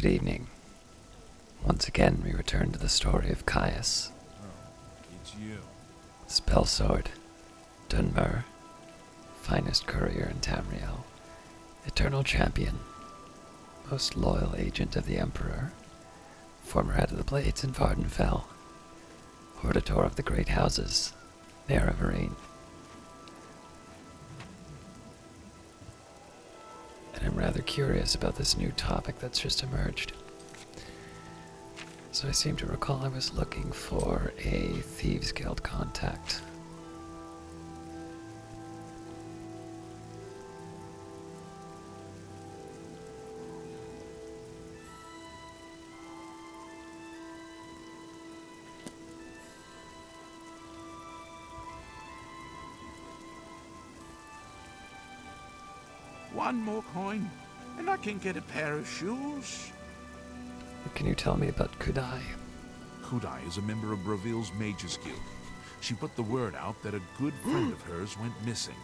Good evening. Once again, we return to the story of Caius. Oh, it's you. Spellsword, Dunmer, finest courier in Tamriel, eternal champion, most loyal agent of the Emperor, former head of the Blades in Vardenfell, hortator of the Great Houses, Mayor of Arene. And I'm rather curious about this new topic that's just emerged. So I seem to recall I was looking for a Thieves Guild contact. One more coin, and I can get a pair of shoes. What can you tell me about Kudai? Kudai is a member of Bravil's Mage's Guild. She put the word out that a good friend of hers went missing.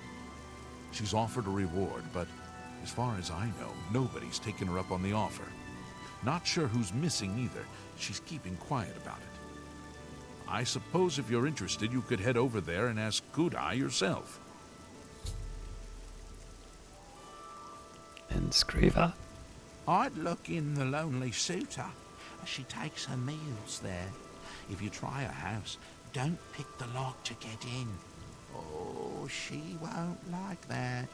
She's offered a reward, but as far as I know, nobody's taken her up on the offer. Not sure who's missing either. She's keeping quiet about it. I suppose if you're interested, you could head over there and ask Kudai yourself. And Skriva? I'd look in the Lonely Suitor. She takes her meals there. If you try her house, don't pick the lock to get in. Oh, she won't like that.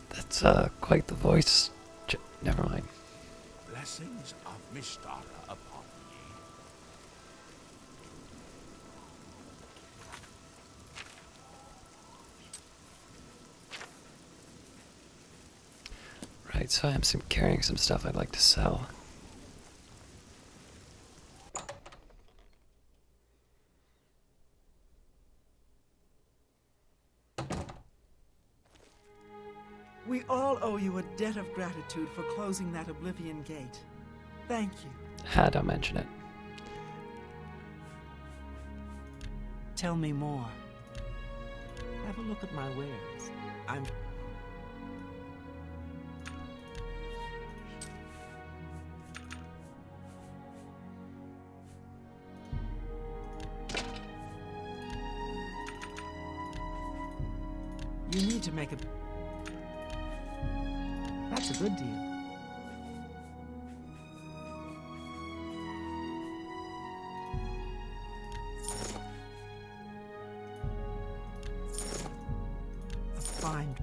That's quite the voice. Never mind. Blessings of Mistara upon ye. Right, so I'm carrying some stuff I'd like to sell. We all owe you a debt of gratitude for closing that Oblivion gate. Thank you. Don't mention it. Tell me more. Have a look at my wares. I'm... You need to make a... That's a good deal. A fine...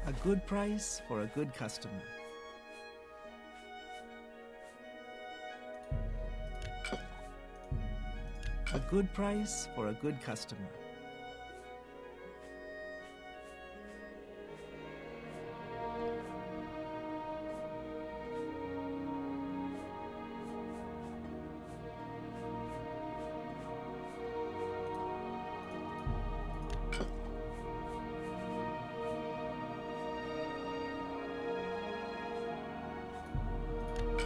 A good price for a good customer. A good price for a good customer.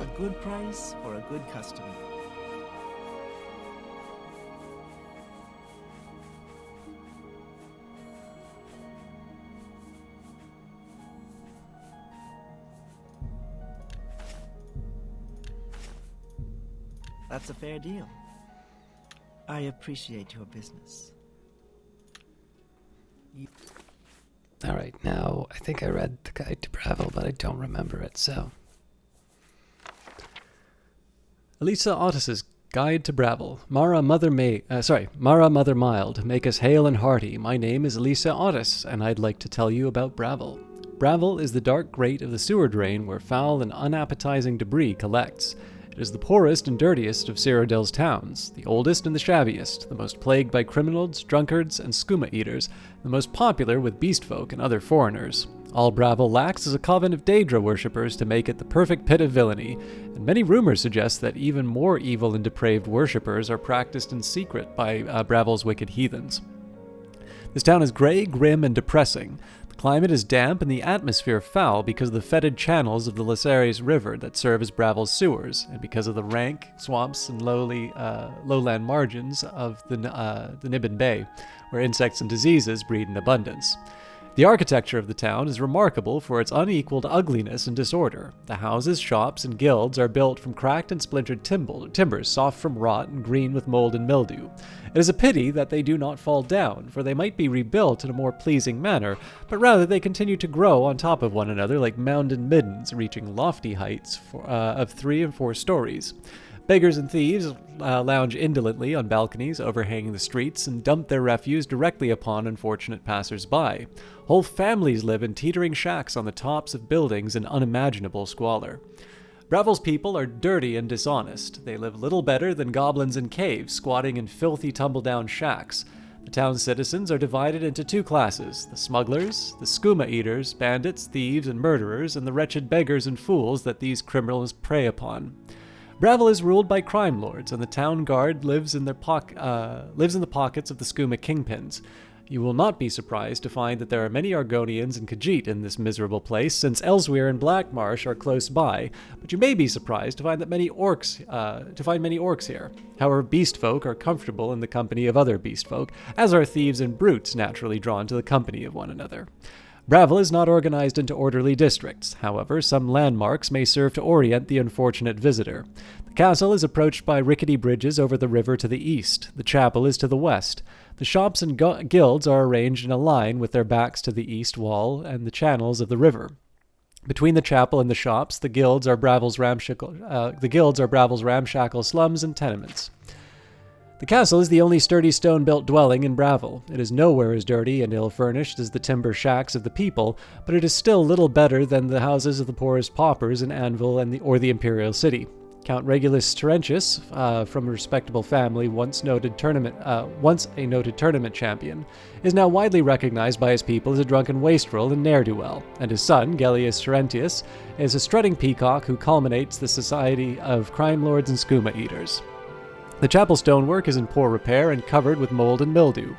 A good price for a good customer. That's a fair deal. I appreciate your business. Alright, now, I think I read the guide to Bravil, but I don't remember it, so... Elisa Otis's Guide to Bravil. Mara Mother Mild, make us hale and hearty. My name is Elisa Otis, and I'd like to tell you about Bravil. Bravil is the dark grate of the sewer drain where foul and unappetizing debris collects. It is the poorest and dirtiest of Cyrodiil's towns, the oldest and the shabbiest, the most plagued by criminals, drunkards, and skooma eaters, the most popular with beastfolk and other foreigners. All Bravil lacks is a coven of Daedra worshippers to make it the perfect pit of villainy, and many rumors suggest that even more evil and depraved worshippers are practiced in secret by Bravil's wicked heathens. This town is grey, grim, and depressing. The The climate is damp and the atmosphere foul because of the fetid channels of the Laceres River that serve as Bravil's sewers, and because of the rank swamps and lowland margins of the Niben Bay, where insects and diseases breed in abundance. The architecture of the town is remarkable for its unequaled ugliness and disorder. The houses, shops, and guilds are built from cracked and splintered timbers, soft from rot and green with mold and mildew. It is a pity that they do not fall down, for they might be rebuilt in a more pleasing manner, but rather they continue to grow on top of one another like mounded middens, reaching lofty heights of 3 and 4 stories. Beggars and thieves lounge indolently on balconies overhanging the streets and dump their refuse directly upon unfortunate passers-by. Whole families live in teetering shacks on the tops of buildings in unimaginable squalor. Bravil's people are dirty and dishonest. They live little better than goblins in caves, squatting in filthy tumble-down shacks. The town's citizens are divided into 2 classes: the smugglers, the skooma eaters, bandits, thieves, and murderers, and the wretched beggars and fools that these criminals prey upon. Bravil is ruled by crime lords, and the town guard lives in the pockets of the skooma kingpins. You will not be surprised to find that there are many Argonians and Khajiit in this miserable place, since Elsewhere and Blackmarsh are close by, but you may be surprised to find many orcs here. However, beast folk are comfortable in the company of other beast folk, as are thieves and brutes naturally drawn to the company of one another. Bravil is not organized into orderly districts. However, some landmarks may serve to orient the unfortunate visitor. The castle is approached by rickety bridges over the river to the east. The chapel is to the west. The shops and guilds are arranged in a line with their backs to the east wall and the channels of the river. Between the chapel and the shops, the guilds are Bravil's ramshackle slums and tenements. The castle is the only sturdy stone-built dwelling in Bravil. It is nowhere as dirty and ill-furnished as the timber shacks of the people, but it is still little better than the houses of the poorest paupers in Anvil or the Imperial City. Count Regulus Terentius, from a respectable family, once a noted tournament champion, is now widely recognized by his people as a drunken wastrel and ne'er-do-well, and his son, Gellius Terentius, is a strutting peacock who culminates the society of crime lords and skooma eaters. The chapel stonework is in poor repair and covered with mold and mildew.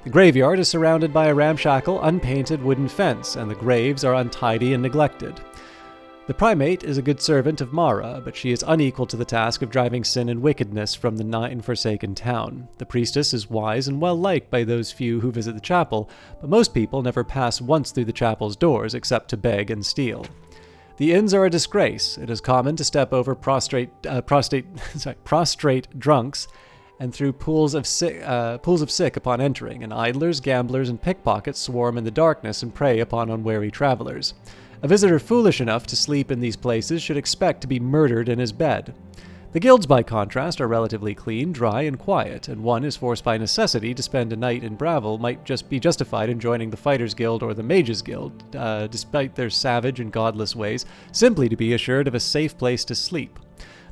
The graveyard is surrounded by a ramshackle, unpainted wooden fence, and the graves are untidy and neglected. The primate is a good servant of Mara, but she is unequal to the task of driving sin and wickedness from the nine-forsaken town. The priestess is wise and well-liked by those few who visit the chapel, but most people never pass once through the chapel's doors except to beg and steal. The inns are a disgrace. It is common to step over prostrate drunks and through pools of sick upon entering, and idlers, gamblers, and pickpockets swarm in the darkness and prey upon unwary travelers. A visitor foolish enough to sleep in these places should expect to be murdered in his bed. The guilds, by contrast, are relatively clean, dry, and quiet, and one is forced by necessity to spend a night in Bravil might just be justified in joining the Fighters Guild or the Mages Guild, despite their savage and godless ways, simply to be assured of a safe place to sleep.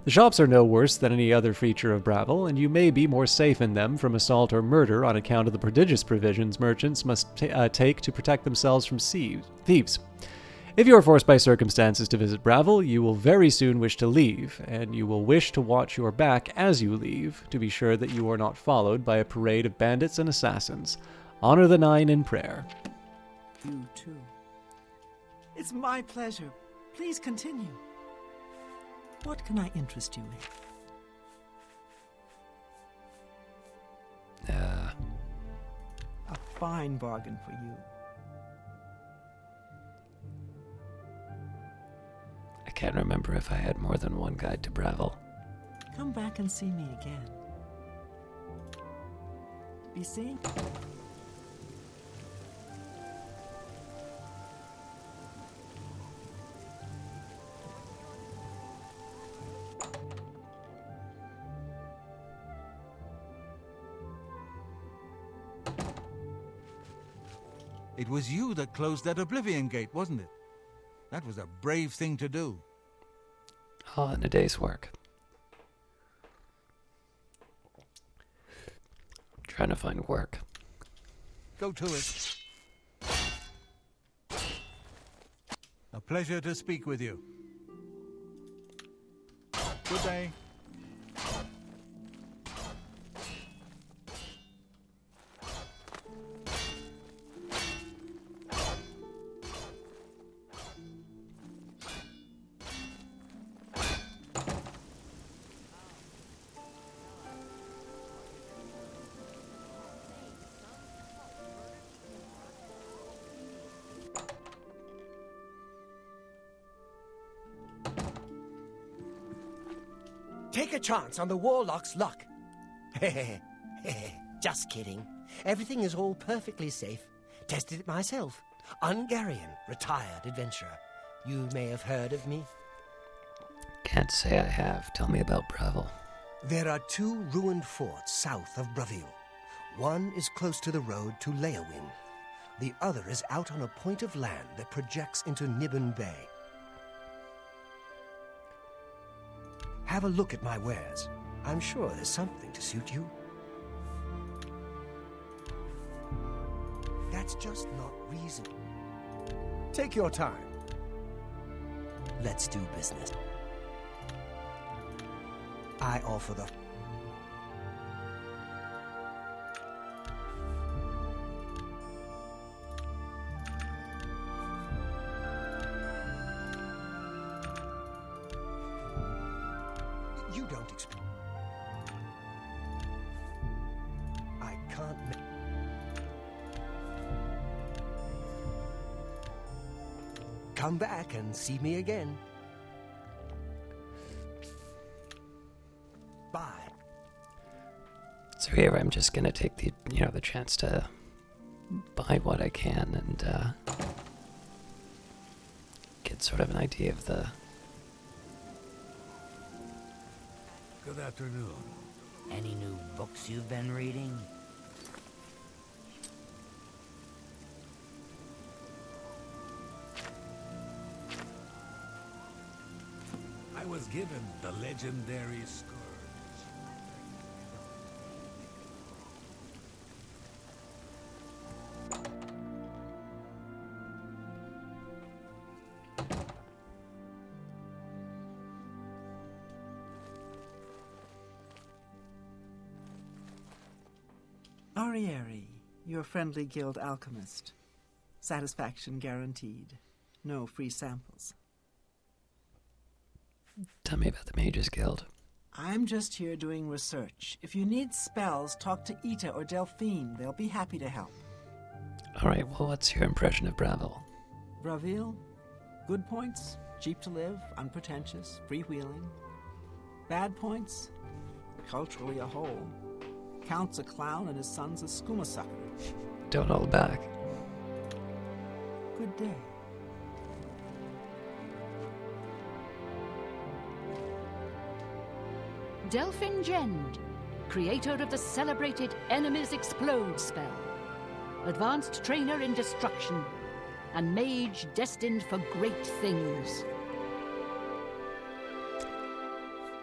The shops are no worse than any other feature of Bravil, and you may be more safe in them from assault or murder on account of the prodigious provisions merchants must take to protect themselves from thieves. If you are forced by circumstances to visit Bravil, you will very soon wish to leave, and you will wish to watch your back as you leave, to be sure that you are not followed by a parade of bandits and assassins. Honor the Nine in prayer. You too. It's my pleasure. Please continue. What can I interest you in? A fine bargain for you. I can't remember if I had more than one guide to Bravil. Come back and see me again. Be seen? It was you that closed that Oblivion gate, wasn't it? That was a brave thing to do. All in a day's work. Trying to find work. Go to it. A pleasure to speak with you. Good day. Take a chance on the warlock's luck. Just kidding. Everything is all perfectly safe. Tested it myself. Ungarian, retired adventurer. You may have heard of me. Can't say I have. Tell me about Bravil. There are 2 ruined forts south of Bravil. One is close to the road to Leowin. The other is out on a point of land that projects into Nibbon Bay. Have a look at my wares. I'm sure there's something to suit you. That's just not reason. Take your time. Let's do business. I offer the... You don't expect... I can't... Come back and see me again. Bye. So here I'm just gonna take the chance to buy what I can and get sort of an idea of the... Good afternoon. Any new books you've been reading? I was given the legendary scourge. Arieri, your friendly guild alchemist. Satisfaction guaranteed. No free samples. Tell me about the Mages Guild. I'm just here doing research. If you need spells, talk to Ita or Delphine. They'll be happy to help. Alright, well, what's your impression of Bravil? Bravil? Good points. Cheap to live, unpretentious, freewheeling. Bad points? Culturally a hole. Count's a clown and his son's a skooma sucker. Don't hold back. Good day. Delphine Gend, creator of the celebrated Enemies Explode spell, advanced trainer in destruction, and mage destined for great things.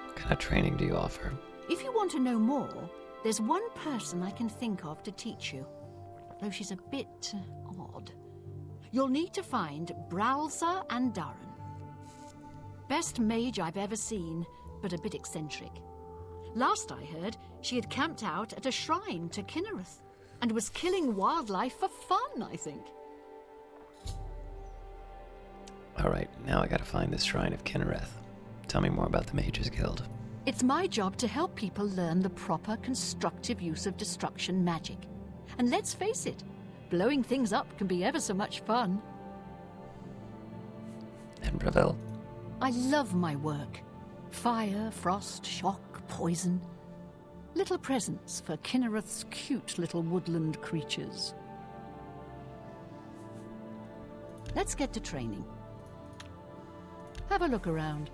What kind of training do you offer? If you want to know more, there's one person I can think of to teach you, though she's a bit odd. You'll need to find Bralza and Darren. Best mage I've ever seen, but a bit eccentric. Last I heard, she had camped out at a shrine to Kinnereth and was killing wildlife for fun, I think. Alright, now I gotta find this shrine of Kinnereth. Tell me more about the Mages Guild. It's my job to help people learn the proper constructive use of destruction magic. And let's face it, blowing things up can be ever so much fun. And Bravil? I love my work. Fire, frost, shock, poison. Little presents for Kinnereth's cute little woodland creatures. Let's get to training. Have a look around.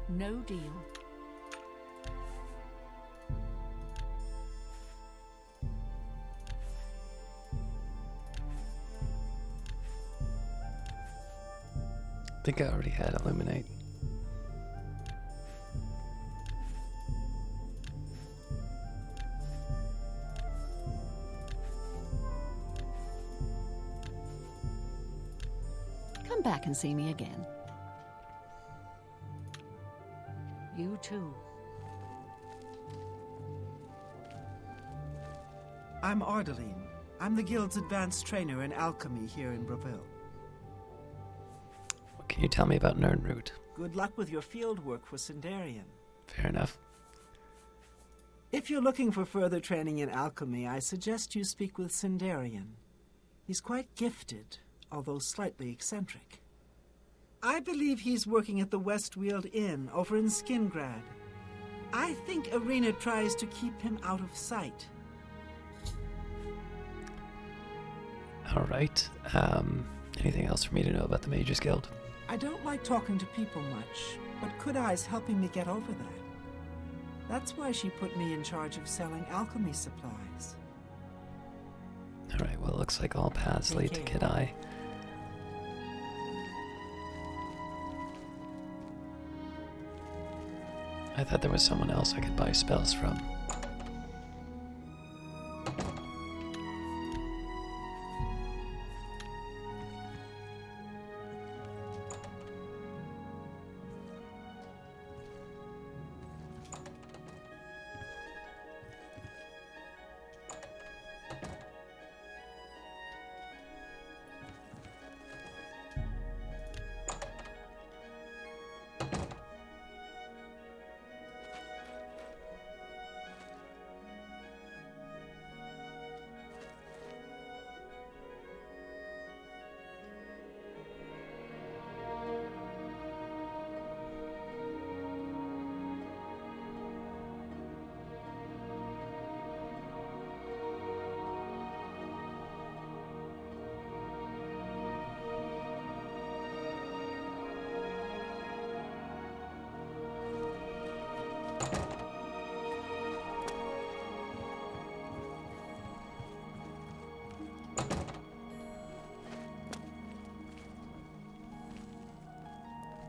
No deal. I think I already had Illuminate. Come back and see me again. You too. I'm Ardeline. I'm the guild's advanced trainer in alchemy here in Bravil. What can you tell me about Nernroot? Good luck with your field work for Sindarian. Fair enough. If you're looking for further training in alchemy, I suggest you speak with Sindarian. He's quite gifted, although slightly eccentric. I believe he's working at the Westweald Inn over in Skingrad. I think Arena tries to keep him out of sight. Alright. Anything else for me to know about the Mages Guild? I don't like talking to people much, but Kudai's helping me get over that. That's why she put me in charge of selling alchemy supplies. Alright, well, it looks like all paths lead to care. Kidai. I thought there was someone else I could buy spells from.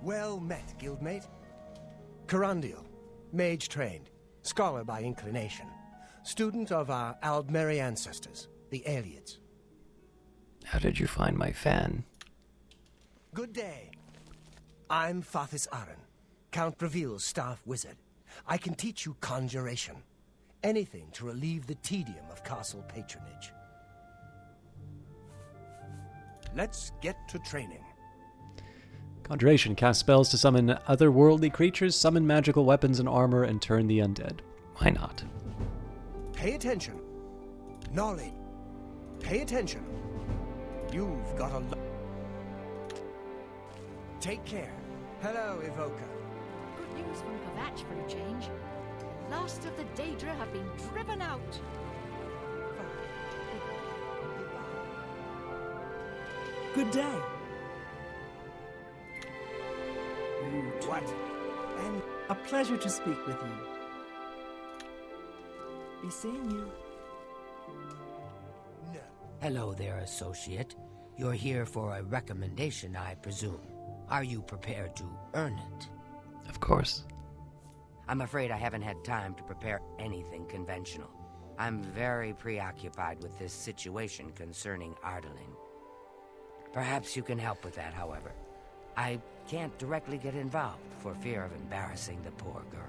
Well met, guildmate. Carandial, mage trained, scholar by inclination, student of our Aldmeri ancestors, the Aelids. How did you find my fan? Good day. I'm Fathis Aran, Count Bravil's staff wizard. I can teach you conjuration. Anything to relieve the tedium of castle patronage. Let's get to training. Conjuration casts spells to summon otherworldly creatures, summon magical weapons and armor, and turn the undead. Why not? Pay attention. Knowledge. Pay attention. You've got a lot. Take care. Hello, Evoker. Good news from Kvatch for a change. The last of the Daedra have been driven out. Good day. What? And A pleasure to speak with you. Be seeing you. no. Hello there, associate. You're here for a recommendation, I presume. Are you prepared to earn it? Of course. I'm afraid I haven't had time to prepare anything conventional. I'm very preoccupied with this situation concerning Ardaline. Perhaps you can help with that, however. I can't directly get involved for fear of embarrassing the poor girl.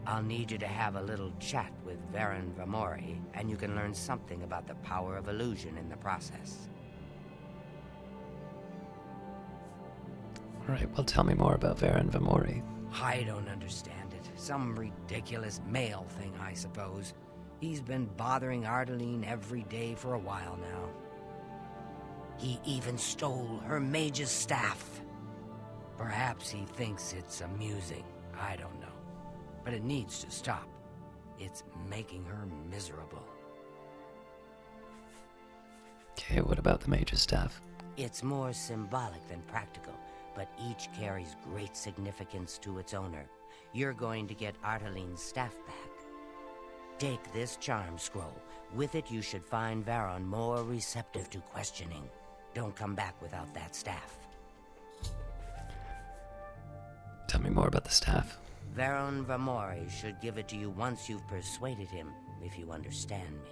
I'll need you to have a little chat with Varen Vamori, and you can learn something about the power of illusion in the process. Alright, well, tell me more about Varen Vamori. I don't understand it. Some ridiculous male thing, I suppose. He's been bothering Ardaline every day for a while now. He even stole her mage's staff. Perhaps he thinks it's amusing. I don't know. But it needs to stop. It's making her miserable. Okay, what about the Mage's staff? It's more symbolic than practical, but each carries great significance to its owner. You're going to get Artaline's staff back. Take this charm scroll. With it, you should find Varon more receptive to questioning. Don't come back without that staff. Tell me more about the staff. Varon Vamori should give it to you once you've persuaded him, if you understand me.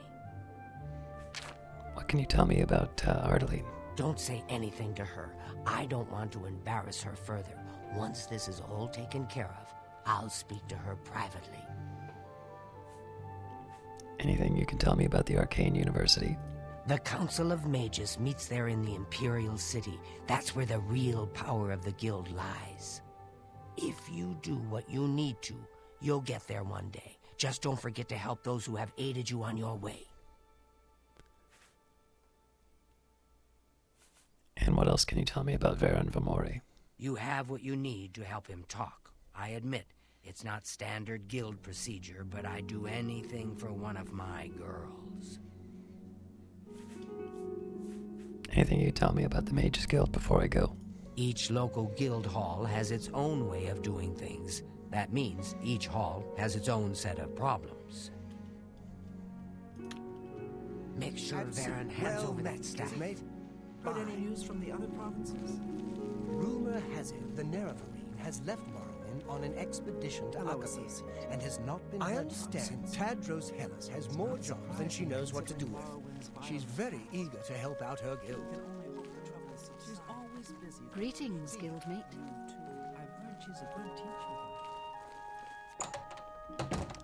What can you tell me about Ardaline? Don't say anything to her. I don't want to embarrass her further. Once this is all taken care of, I'll speak to her privately. Anything you can tell me about the Arcane University? The Council of Mages meets there in the Imperial City. That's where the real power of the guild lies. If you do what you need to, you'll get there one day. Just don't forget to help those who have aided you on your way. And what else can you tell me about Varen Vamori? You have what you need to help him talk. I admit, it's not standard guild procedure, but I'd do anything for one of my girls. Anything you tell me about the Mage's Guild before I go? Each local guild hall has its own way of doing things. That means each hall has its own set of problems. Make sure Varen hands over that staff. Mate. Heard any news from the other provinces? Rumor has it the Nerevarine has left Morrowind on an expedition to Agathis and has not been heard. I understand Tadros Hellas has more jobs than she knows what to do with. She's very eager to help out her guild. She's always busy. Greetings, guildmate. I've heard she's a good teacher.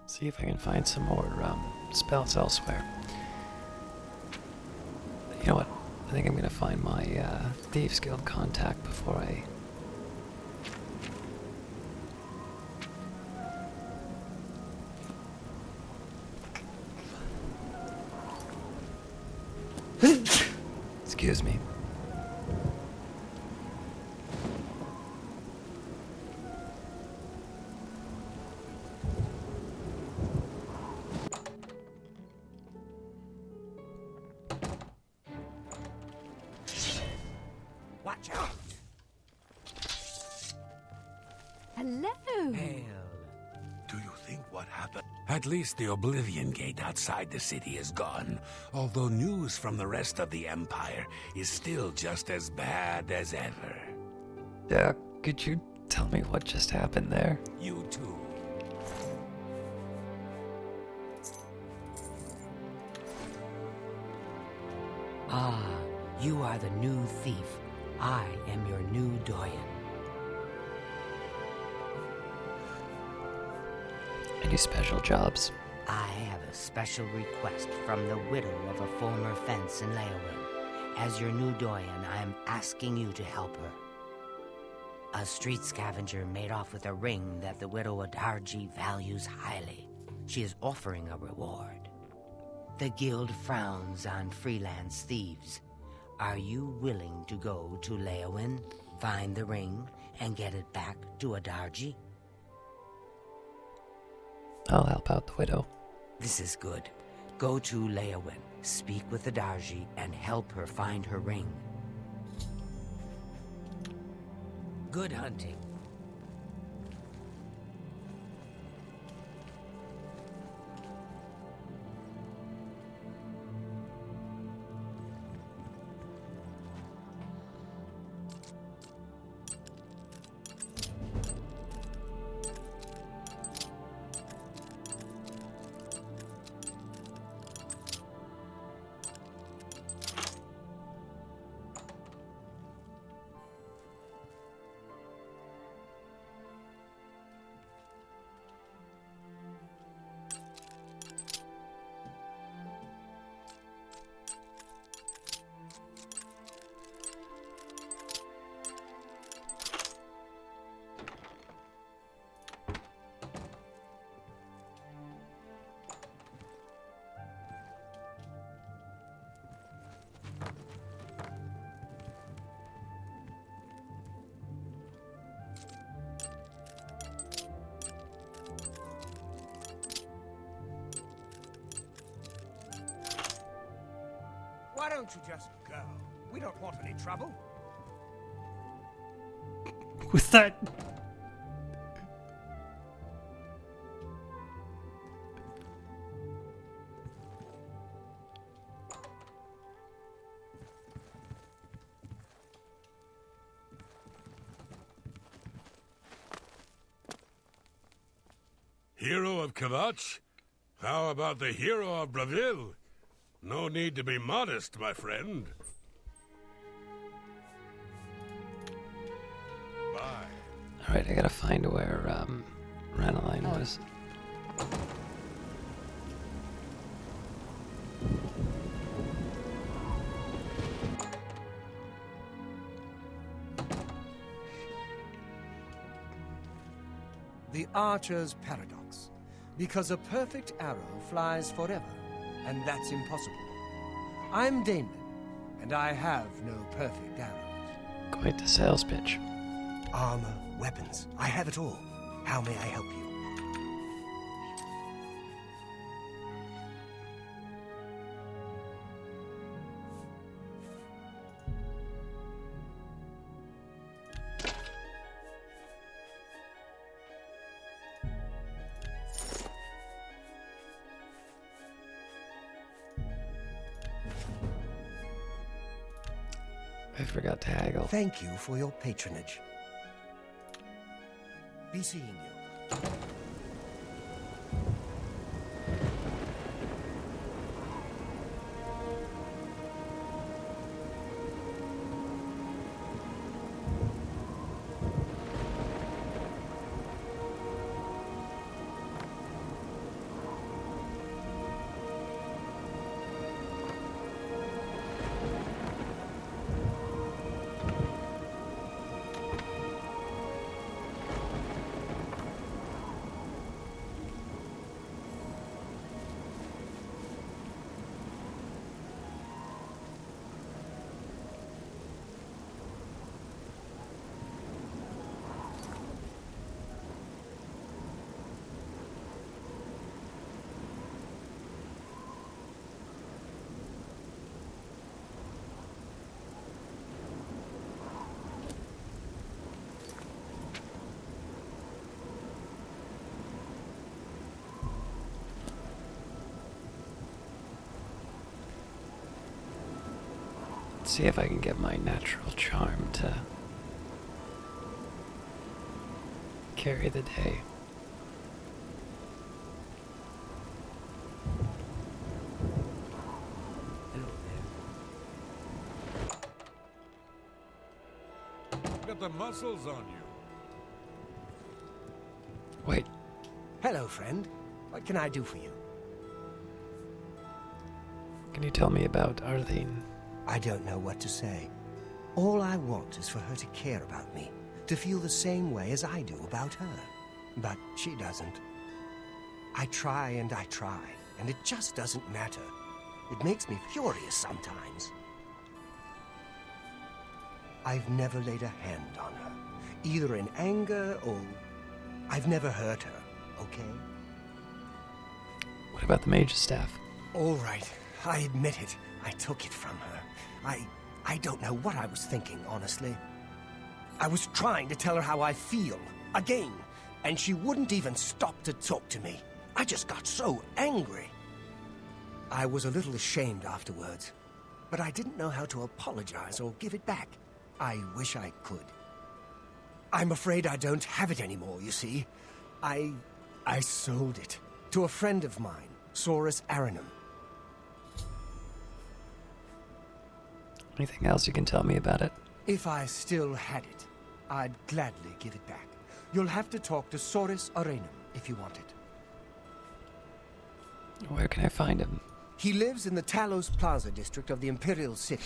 See if I can find some more spells elsewhere. You know what? I think I'm gonna find my Thieves Guild contact before I... Excuse me. Watch out! Hello. Do you think what happened? At least the Oblivion Gate outside the city is gone, although news from the rest of the Empire is still just as bad as ever. Could you tell me what just happened there? You too. Ah, you are the new thief. I am your new doyen. Any special jobs? I have a special request from the widow of a former fence in Leowin. As your new doyen, I am asking you to help her. A street scavenger made off with a ring that the widow Adarji values highly. She is offering a reward. The guild frowns on freelance thieves. Are you willing to go to Leowin, find the ring, and get it back to Adarji? I'll help out the widow. This is good. Go to Leowin, speak with Adarji, and help her find her ring. Good hunting. Why don't you just go? We don't want any trouble. With that. Hero of Kavach? How about the hero of Bravil? No need to be modest, my friend. Bye. Alright, I gotta find where Ranaline was. The Archer's Paradox. Because a perfect arrow flies forever, and that's impossible. I'm Damon, and I have no perfect arrows. Quite the sales pitch. Armor, weapons, I have it all. How may I help you? I forgot to haggle. Thank you for your patronage. Be seeing you. Let's see if I can get my natural charm to carry the day. Got the muscles on you. Wait, Hello, friend. What can I do for you? can you tell me about Arlene? I don't know what to say. All I want is for her to care about me, to feel the same way as I do about her. But she doesn't. I try, and it just doesn't matter. It makes me furious sometimes. I've never laid a hand on her, either in anger or... I've never hurt her, okay? What about the Mage's staff? All right, I admit it. I took it from her. I don't know what I was thinking, honestly. I was trying to tell her how I feel, again, and she wouldn't even stop to talk to me. I just got so angry. I was a little ashamed afterwards, but I didn't know how to apologize or give it back. I wish I could. I'm afraid I don't have it anymore, you see. I sold it to a friend of mine, Saurus Aranum. Anything else you can tell me about it? If I still had it, I'd gladly give it back. You'll have to talk to Saurus Aranum if you want it. Where can I find him? He lives in the Talos Plaza district of the Imperial City.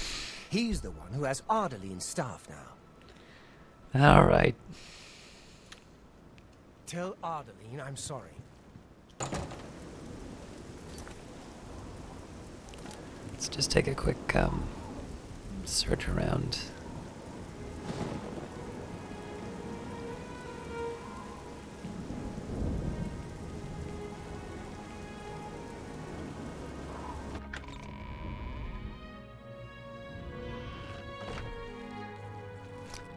He's the one who has Ardaline's staff now. All right. Tell Ardaline I'm sorry. Let's just take a quick search around.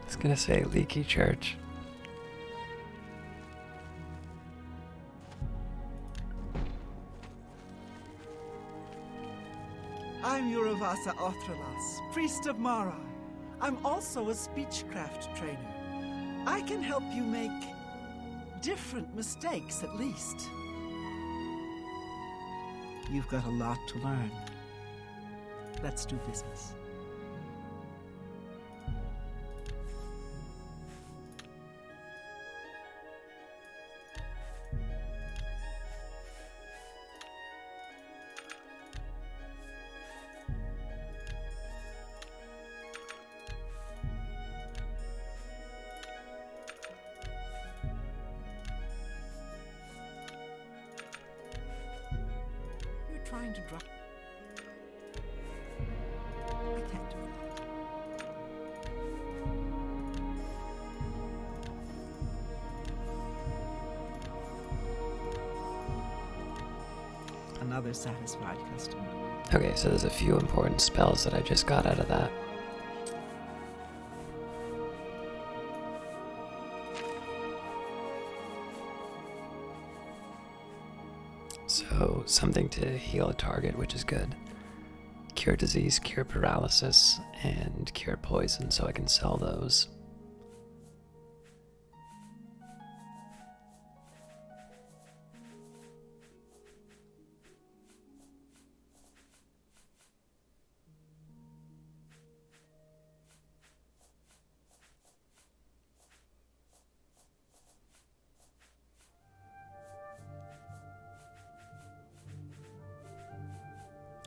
I was gonna say Leaky Church. I'm Uravasa Othralas, priest of Mara. I'm also a speechcraft trainer. I can help you make different mistakes, at least. You've got a lot to learn. Let's do business. going to drop. I can't do that. Another satisfied customer. Okay, so there's a few important spells that I just got out of that. So, something to heal a target, which is good. Cure disease, cure paralysis, and cure poison, so I can sell those.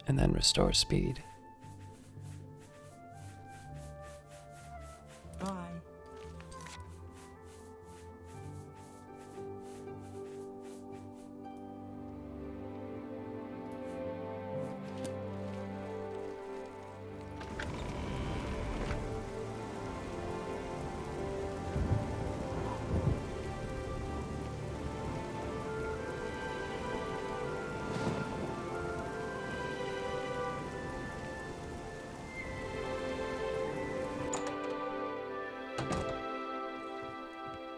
And then restore speed. Bye.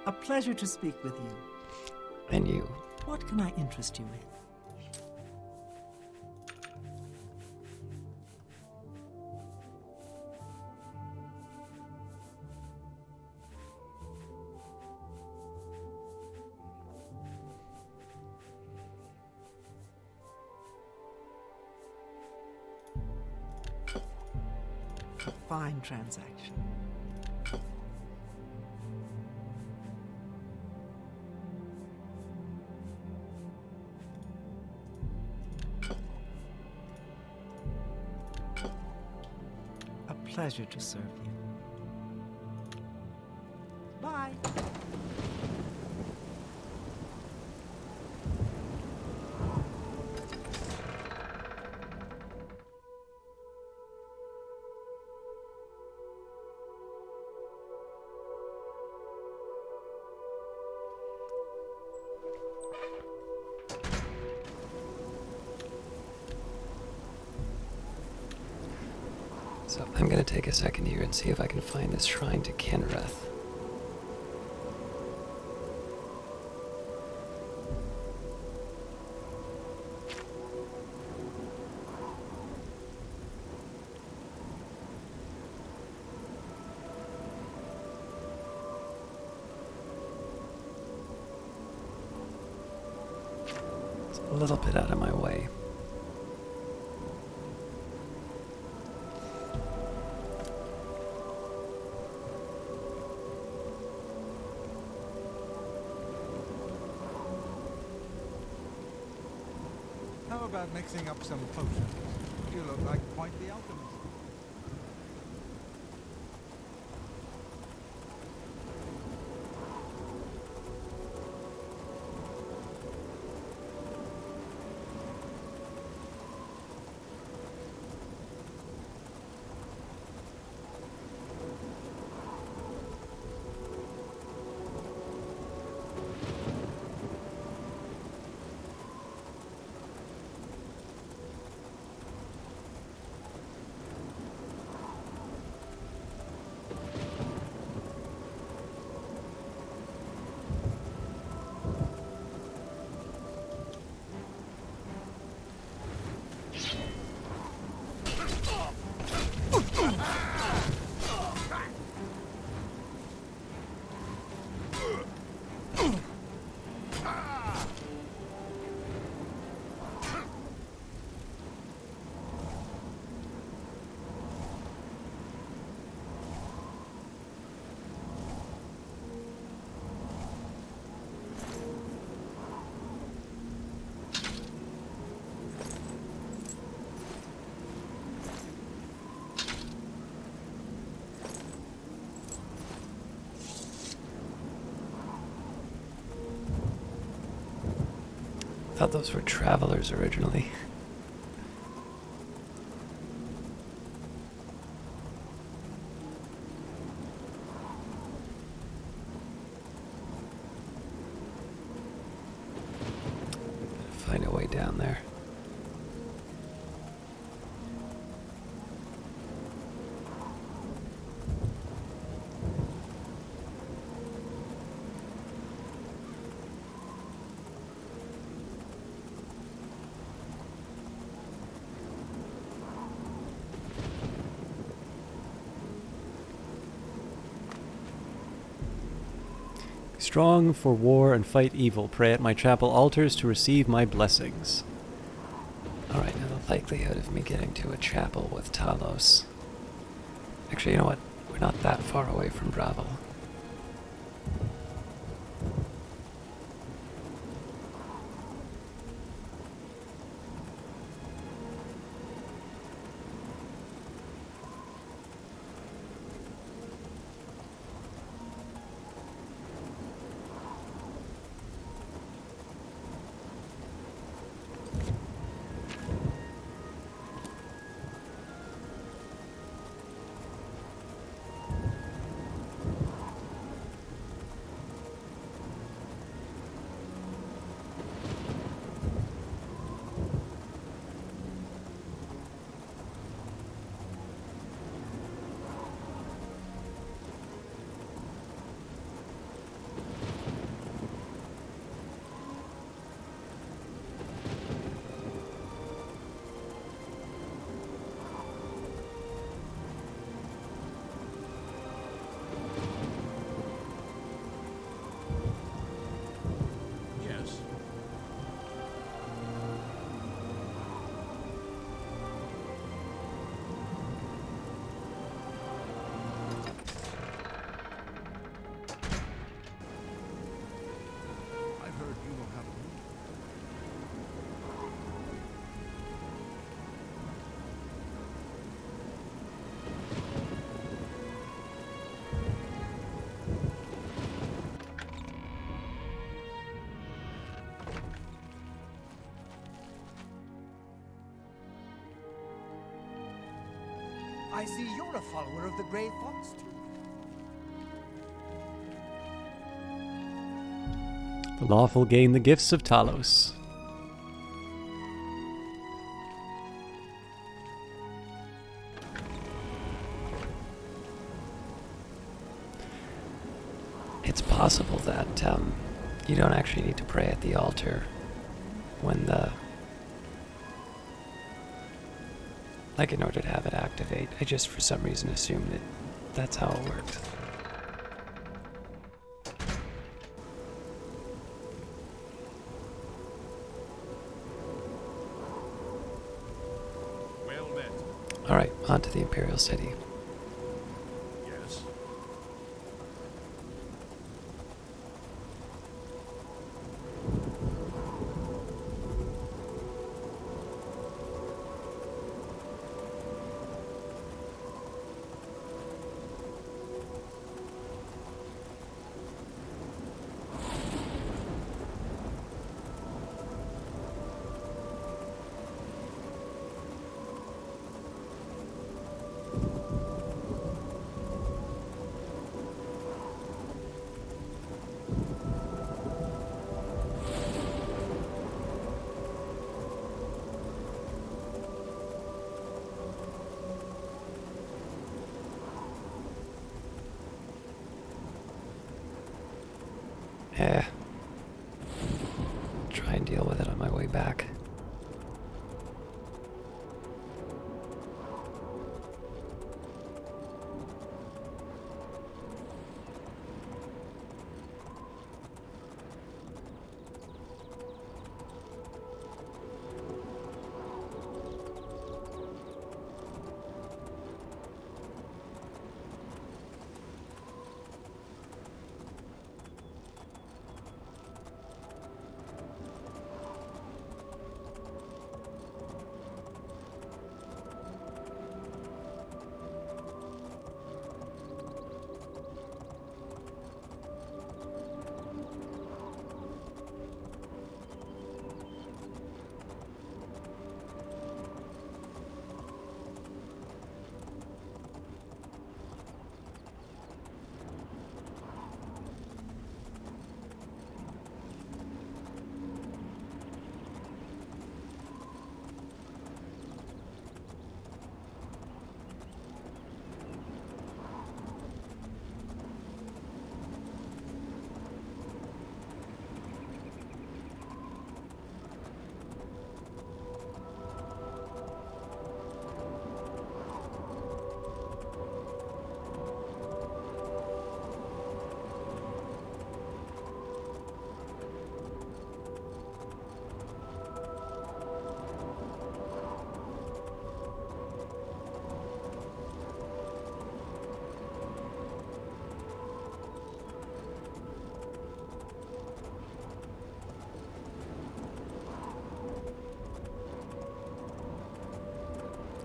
A pleasure to speak with you. And you. What can I interest you in? A fine transaction. Pleasure to serve you. Bye. So I'm going to take a second here and see if I can find this shrine to Kinreth. It's a little bit out of my way. How about mixing up some potions? You look like quite the alchemist. I thought those were travelers originally. down there. Strong for war and fight evil. Pray at my chapel altars to receive my blessings. Alright, now the likelihood of me getting to a chapel with Talos. Actually, you know what? We're not that far away from Bravil. Yes. I've heard you know how to read. I see you're a follower of the Grey Fox, too. The lawful gain the gifts of Talos. It's possible that you don't actually need to pray at the altar when the... Like, in order to have it activate. I just, for some reason, assumed that that's how it worked. Well met. Alright, on to the Imperial City. Yes. Try and deal with it on my way back.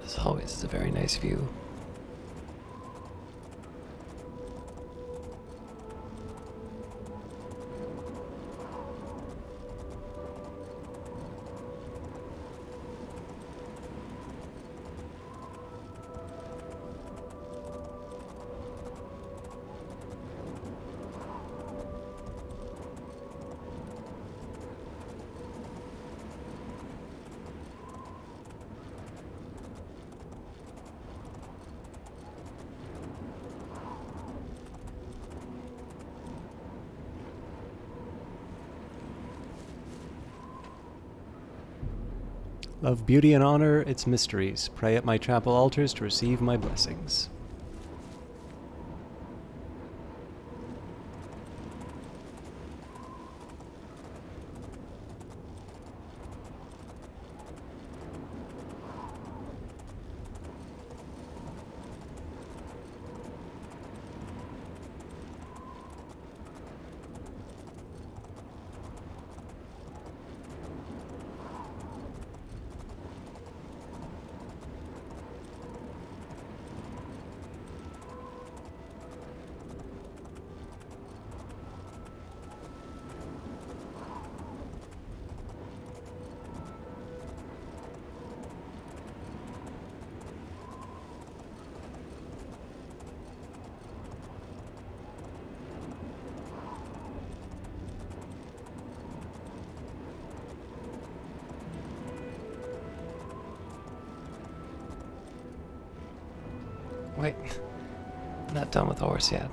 As always, it's a very nice view. Love beauty and honor its mysteries. Pray at my chapel altars to receive my blessings. Wait, I'm not done with the horse yet.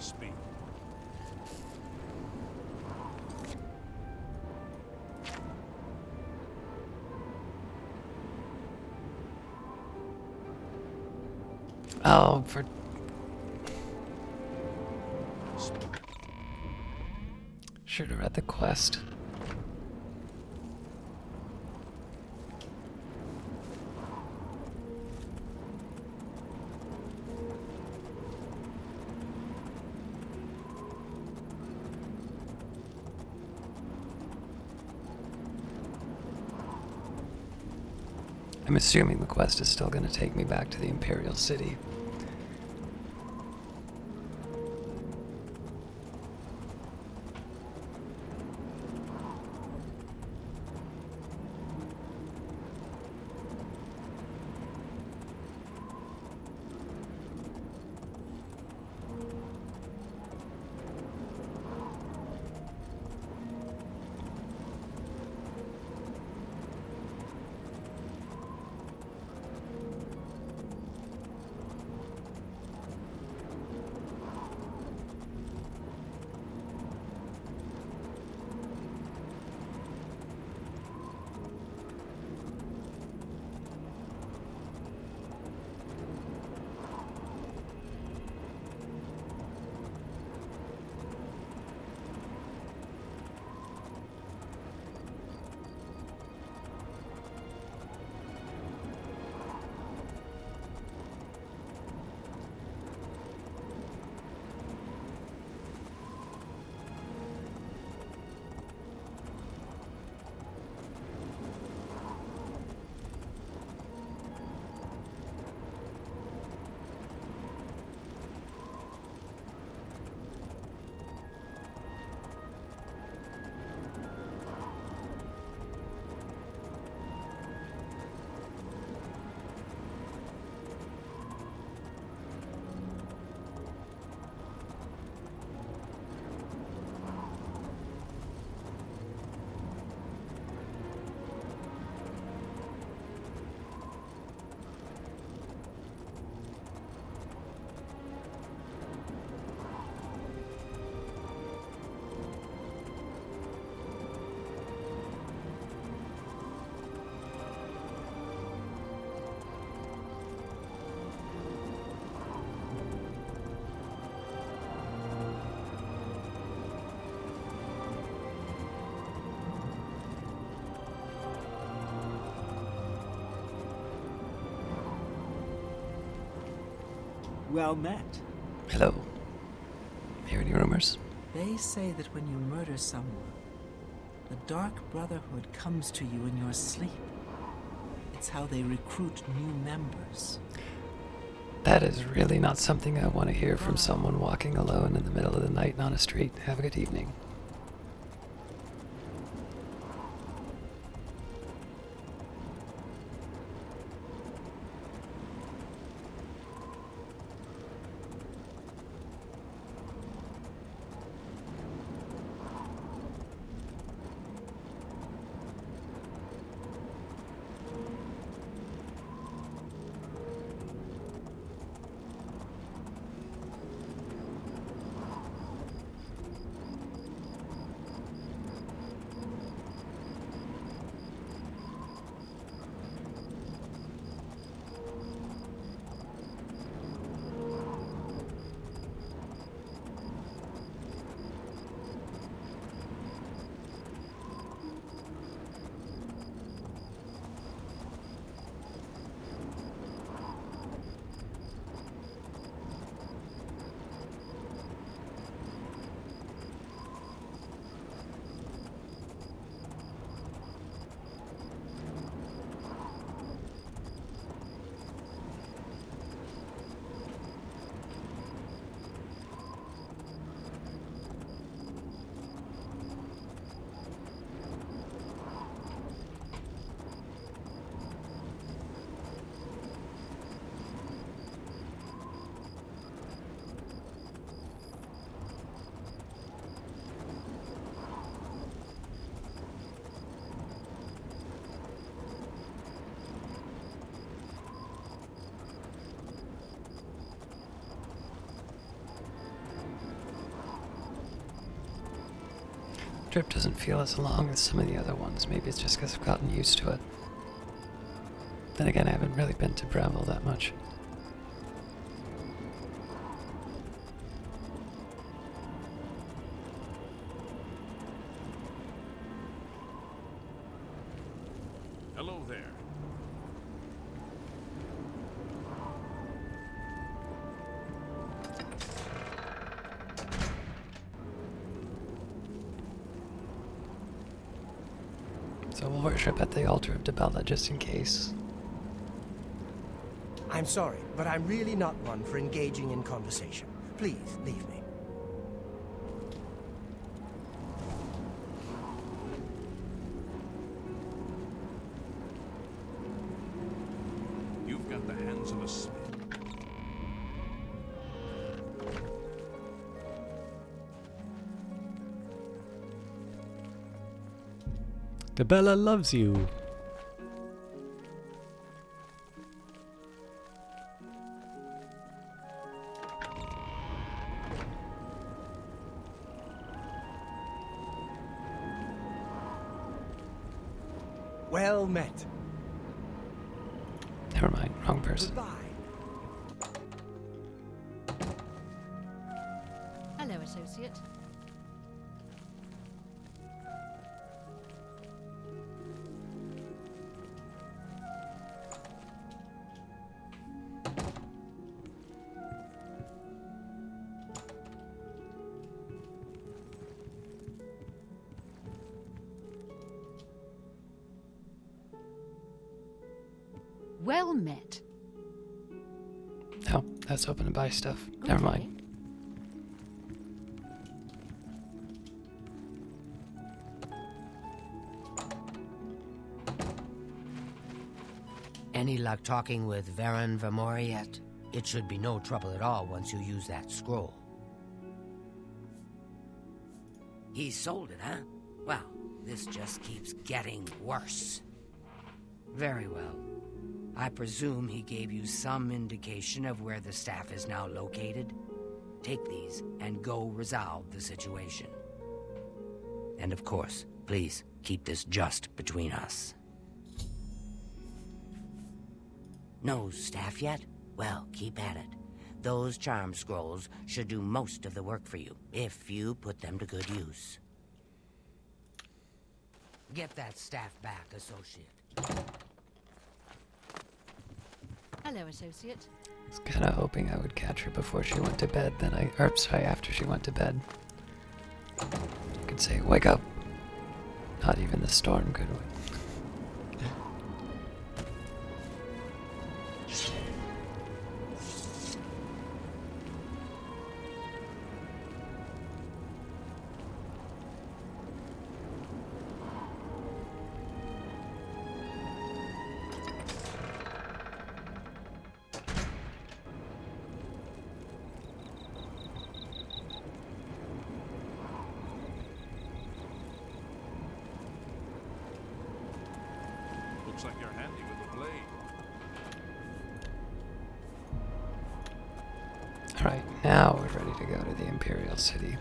Speak. Oh, for... Should have read the quest. I'm assuming the quest is still going to take me back to the Imperial City. Well met. Hello. Hear any rumors? They say that when you murder someone, the Dark Brotherhood comes to you in your sleep. It's how they recruit new members. That is really not something I want to hear from someone walking alone in the middle of the night on a street. Have a good evening. Trip doesn't feel as long as some of the other ones. Maybe it's just because I've gotten used to it. Then again, I haven't really been to Bravil that much. Hello there. So we'll worship at the altar of Debella just in case. I'm sorry, but I'm really not one for engaging in conversation. Please, leave me. You've got the hands of a smith. Debella loves you. Well met. Never mind, wrong person. Goodbye. Hello, associate. Well met. Oh, that's open to buy stuff. Good Never day. mind. Any luck talking with Varen Vermora yet? It should be no trouble at all once you use that scroll. He sold it, huh? Well, this just keeps getting worse. Very well. I presume he gave you some indication of where the staff is now located? Take these and go resolve the situation. And of course, please keep this just between us. No staff yet? Well, keep at it. Those charm scrolls should do most of the work for you, if you put them to good use. Get that staff back, associate. Hello, associate. I was kind of hoping I would catch her before she went to bed. After she went to bed. I could say, "Wake up." Not even the storm could wake. Looks like you're handy with the blade. Alright, now we're ready to go to the Imperial City.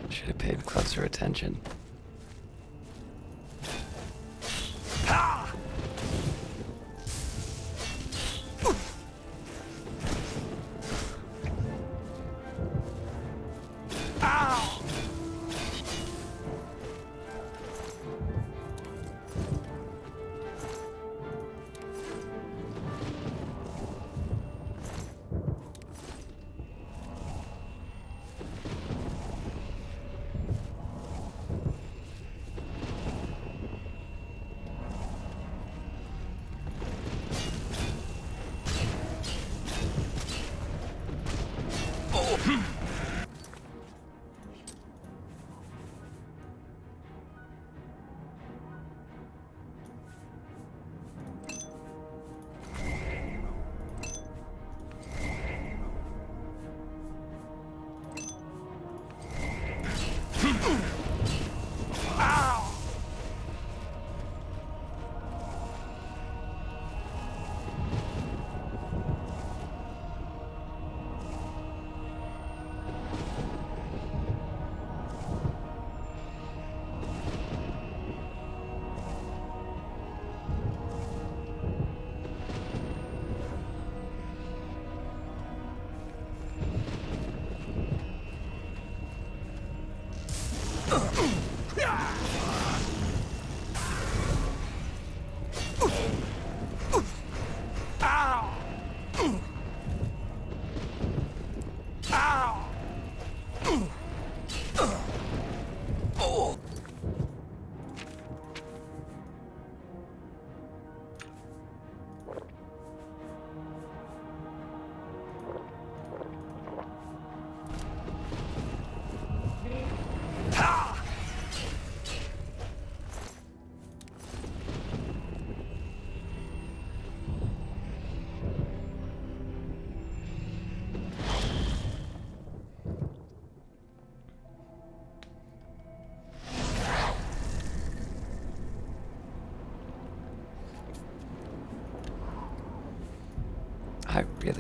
Should have paid closer attention.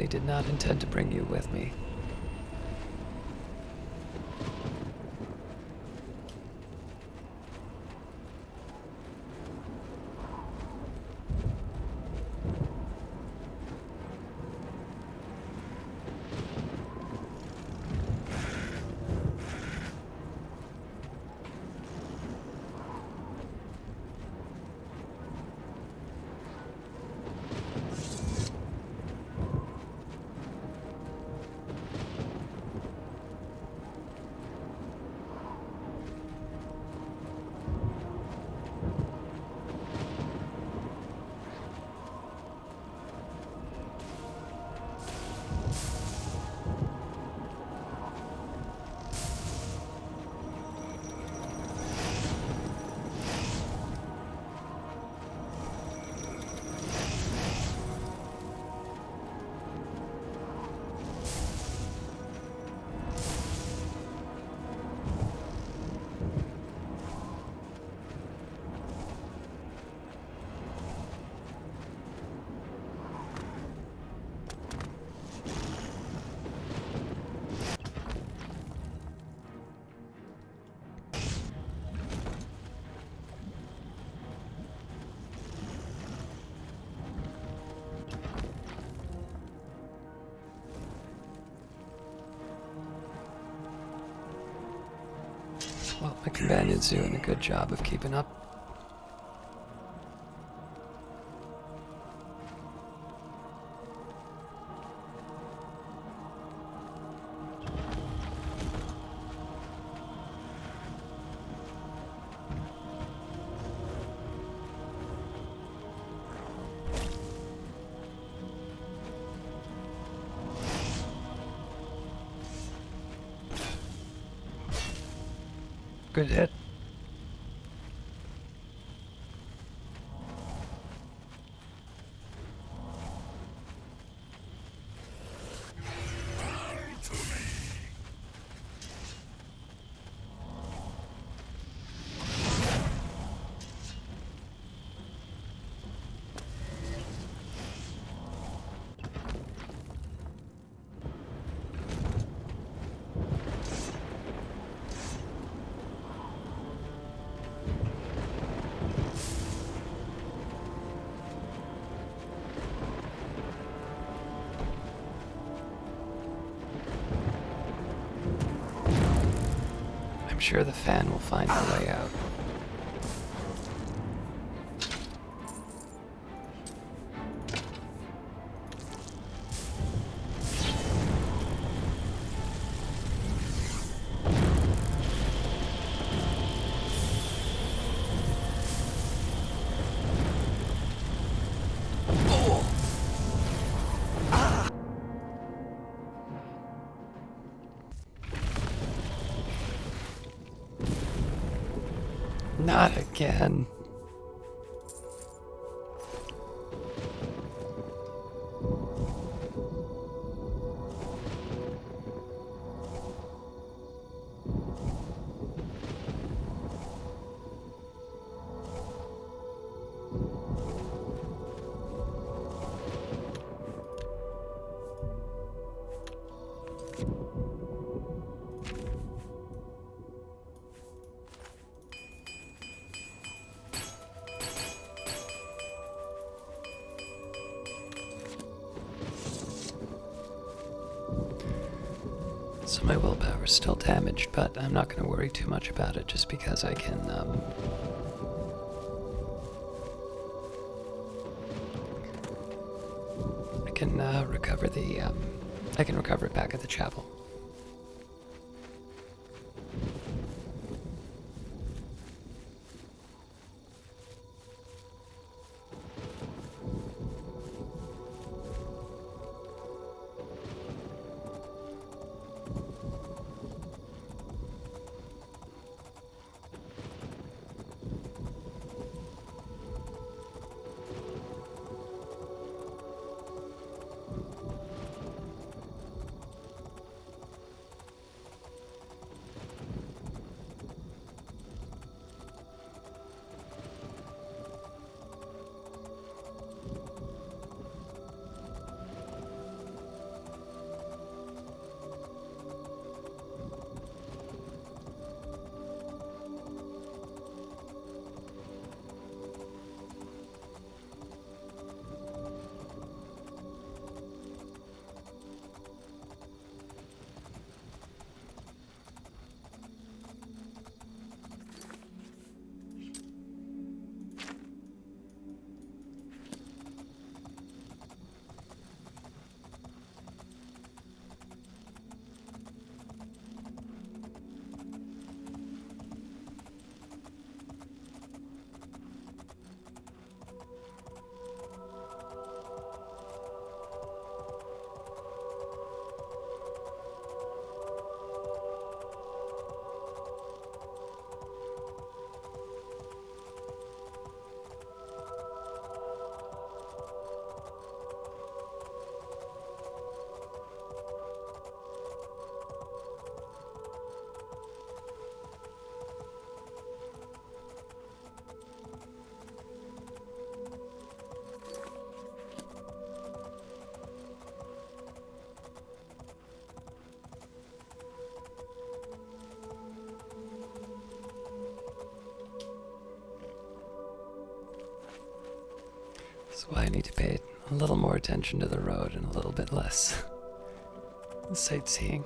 did not intend to bring you with me. Well, my companion's doing a good job of keeping up. Good hit. I'm sure the fan will find a way out. Not again. So my willpower is still damaged, but I'm not going to worry too much about it just because I can, recover the, I can recover it back at the chapel. That's why I need to pay a little more attention to the road and a little bit less sightseeing.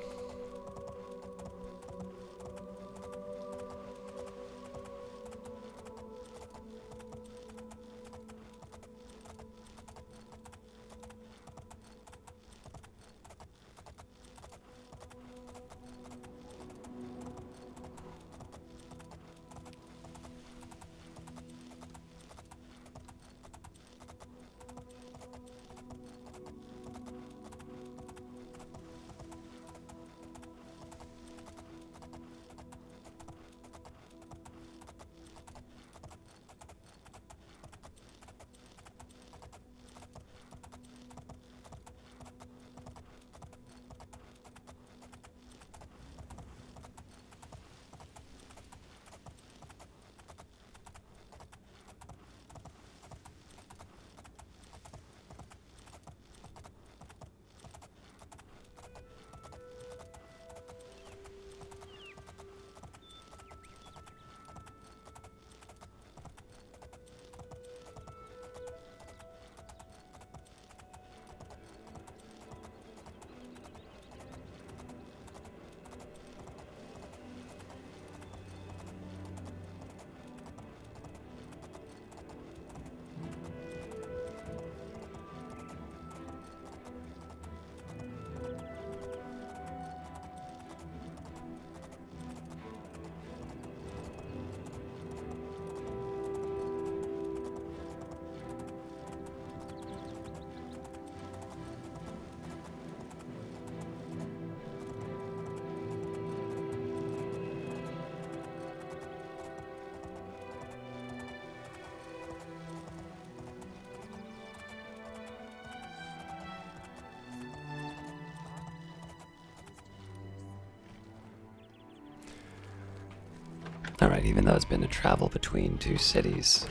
Alright, even though it's been a travel between two cities,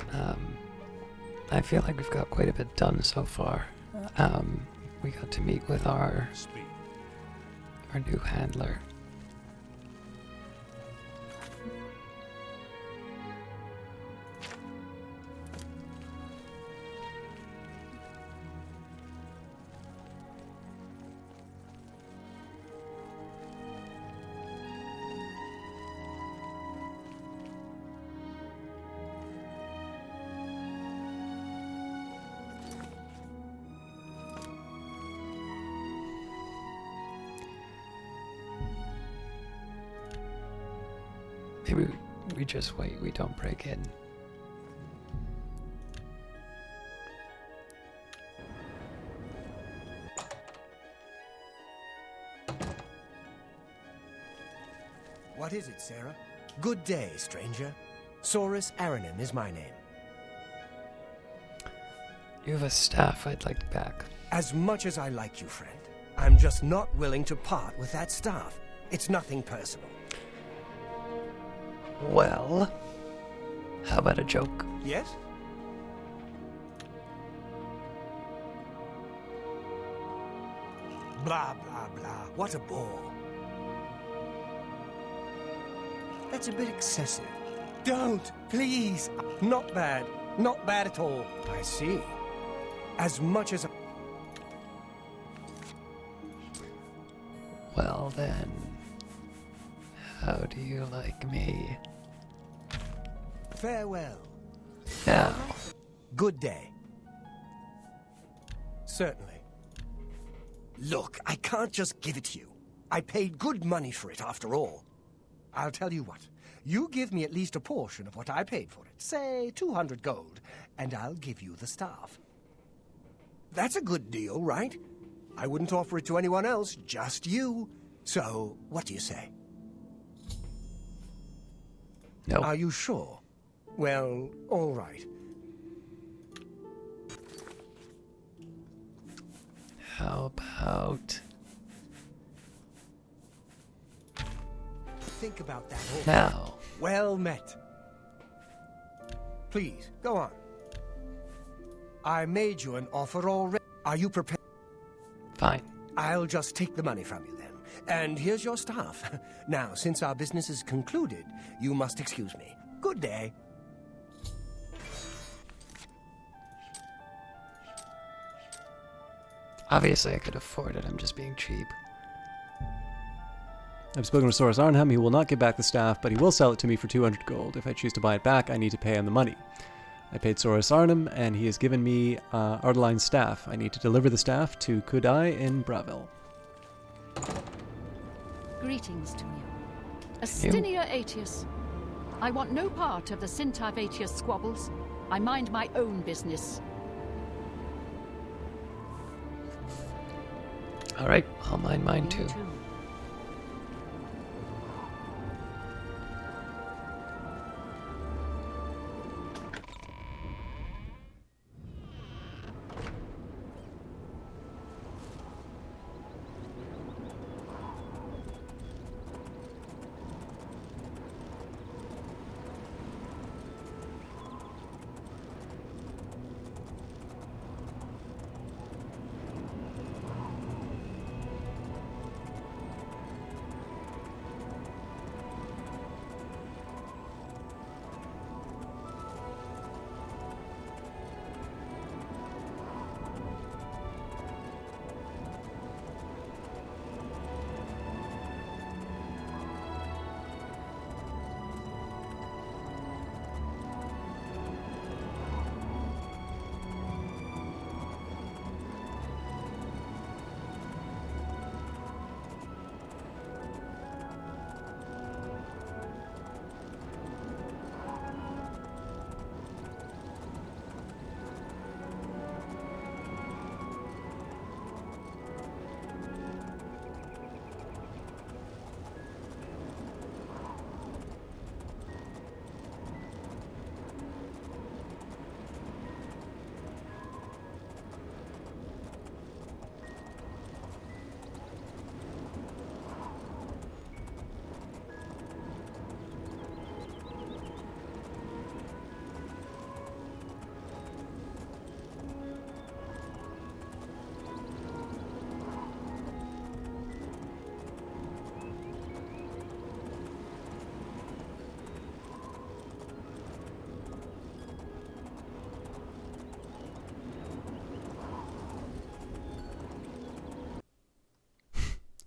I feel like we've got quite a bit done so far. We got to meet with our new handler. Maybe we just wait, we don't break in. What is it, Sarah? Good day, stranger. Saurus Aranin is my name. You have a staff I'd like back. As much as I like you, friend, I'm just not willing to part with that staff. It's nothing personal. Well, how about a joke? Yes? Blah, blah, blah. What a bore. That's a bit excessive. Don't, please. Not bad. Not bad at all. I see. As much as... Well then, how do you like me? Farewell. Now. Good day. Certainly. Look, I can't just give it to you. I paid good money for it after all. I'll tell you what. You give me at least a portion of what I paid for it. Say 200 gold, and I'll give you the staff. That's a good deal, right? I wouldn't offer it to anyone else, just you. So, what do you say? No. Are you sure? Well, all right. How about... Think about that all. Now. Well met. Please, go on. I made you an offer already. Are you prepared? Fine. I'll just take the money from you then. And here's your staff. Now, since our business is concluded, you must excuse me. Good day. Obviously I could afford it, I'm just being cheap. I've spoken with Soros Arnhem. He will not give back the staff, but he will sell it to me for 200 gold. If I choose to buy it back, I need to pay him the money. I paid Soros Arnhem, and he has given me Ardaline's staff. I need to deliver the staff to Kudai in Bravil. Greetings to you. Astinia Aetius. I want no part of the Sintai Aetius squabbles. I mind my own business. Alright, I'll mind mine too.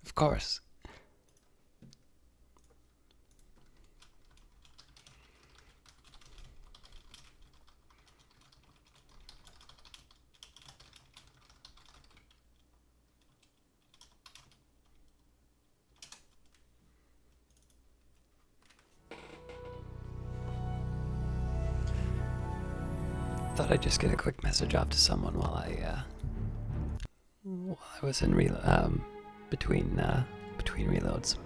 Of course. Thought I'd just get a quick message off to someone while I was in between reloads.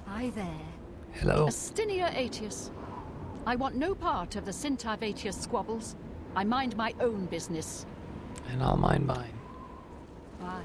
Hi there. Hello. Astinia Aetius. I want no part of the Sintai Aetius squabbles. I mind my own business. And I'll mind mine. Bye.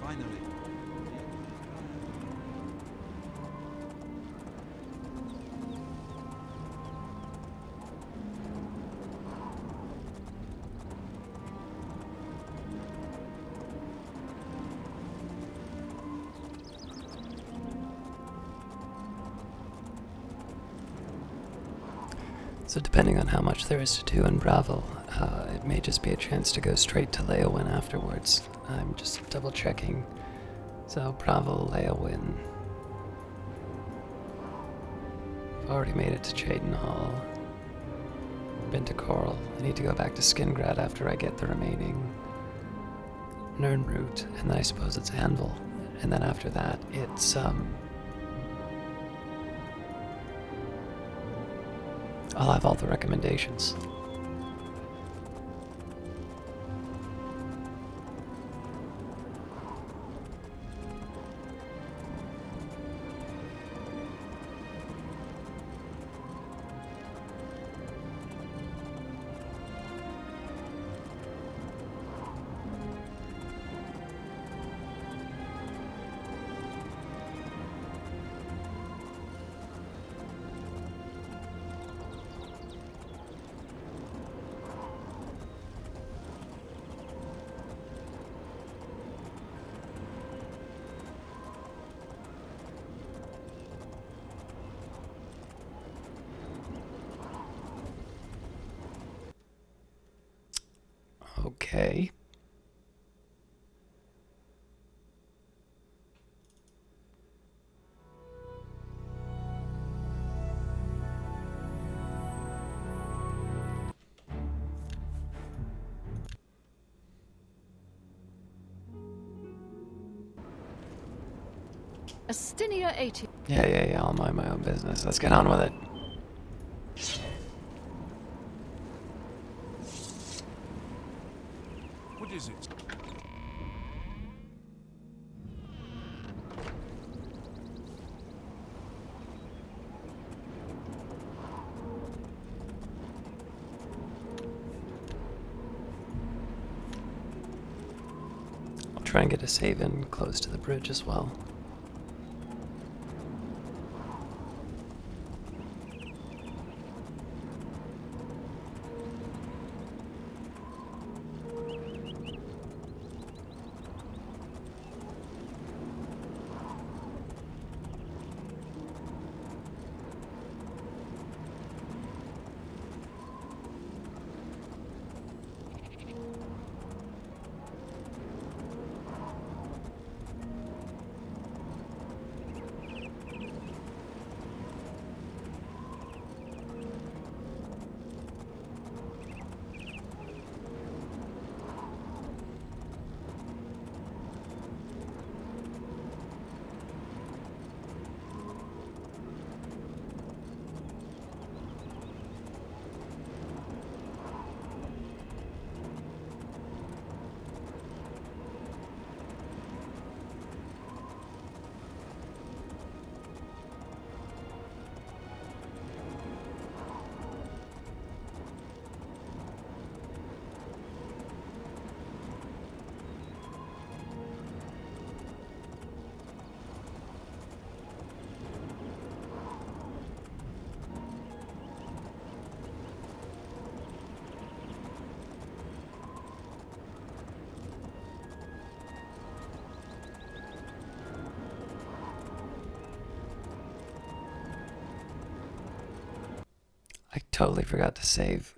Finally. So depending on how much there is to do in Bravil, it may just be a chance to go straight to Leowin afterwards. I'm just double checking. So Bravil, Leowin. I've already made it to Chaden Hall. Been to Coral. I need to go back to Skingrad after I get the remaining Nirnroot, and then I suppose it's Anvil. And then after that, it's I'll have all the recommendations. Okay. Astinia 80. Yeah, I'll mind my own business. Let's get on with it. What is it? I'll try and get a save in close to the bridge as well. I totally forgot to save.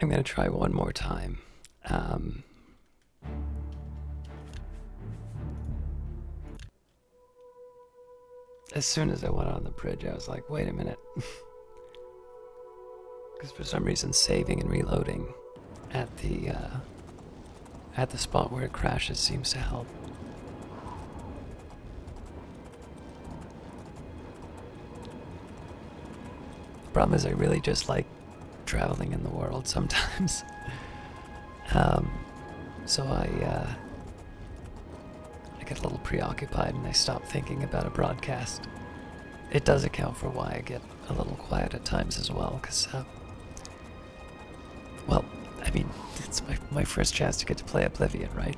I'm gonna try one more time. As soon as I went on the bridge, I was like, wait a minute. Because for some reason, saving and reloading at the spot where it crashes seems to help. The problem is I really just like traveling in the world sometimes. So I get a little preoccupied and I stop thinking about a broadcast. It does account for why I get a little quiet at times as well, because, well, I mean, it's my first chance to get to play Oblivion, right?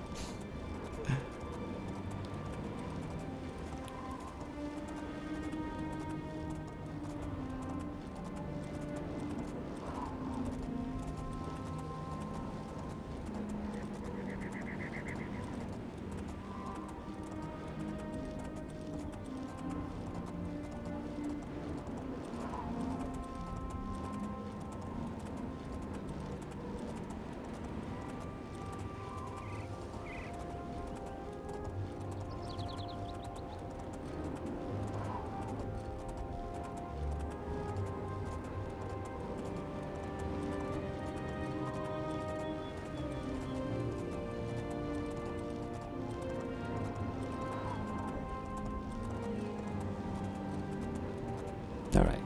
All right.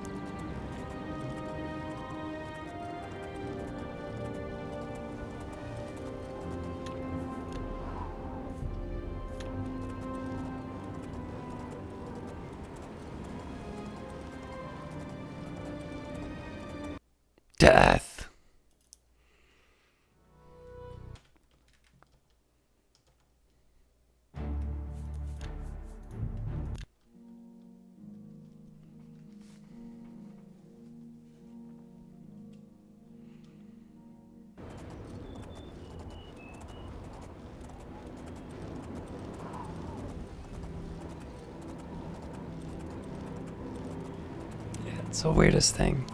Death. Yeah, it's the weirdest thing.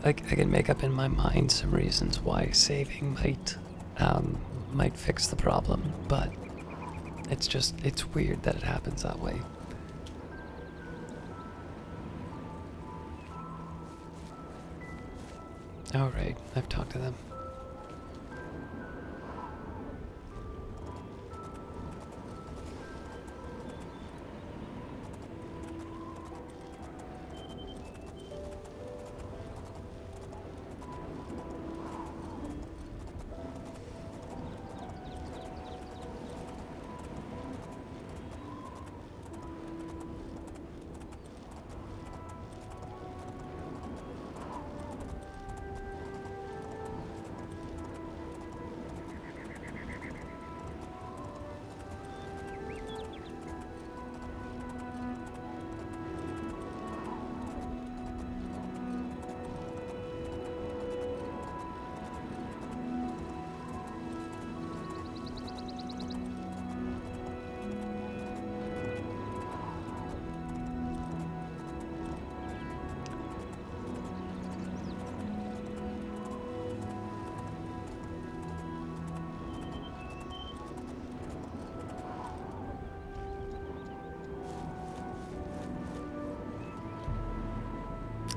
like I can make up in my mind some reasons why saving might fix the problem, but it's weird that it happens that way. Alright, I've talked to them.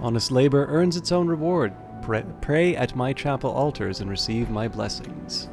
Honest labor earns its own reward. Pray at my chapel altars and receive my blessings.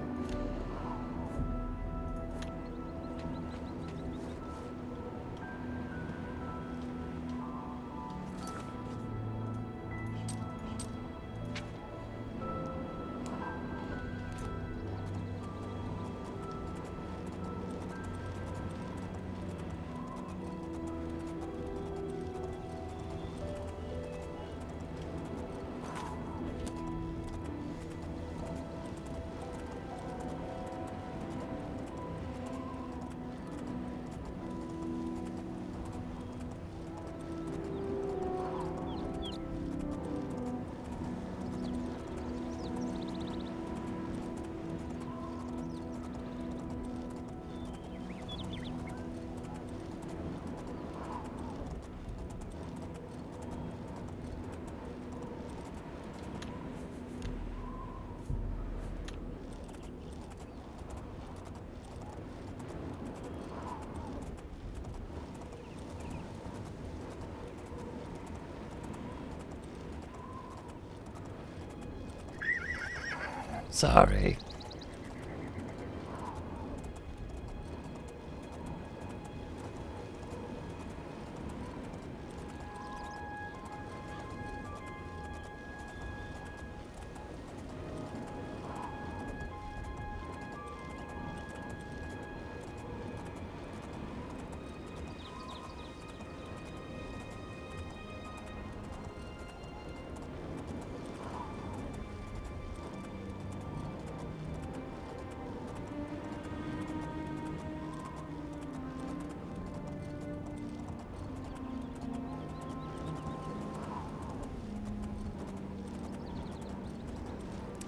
Sorry.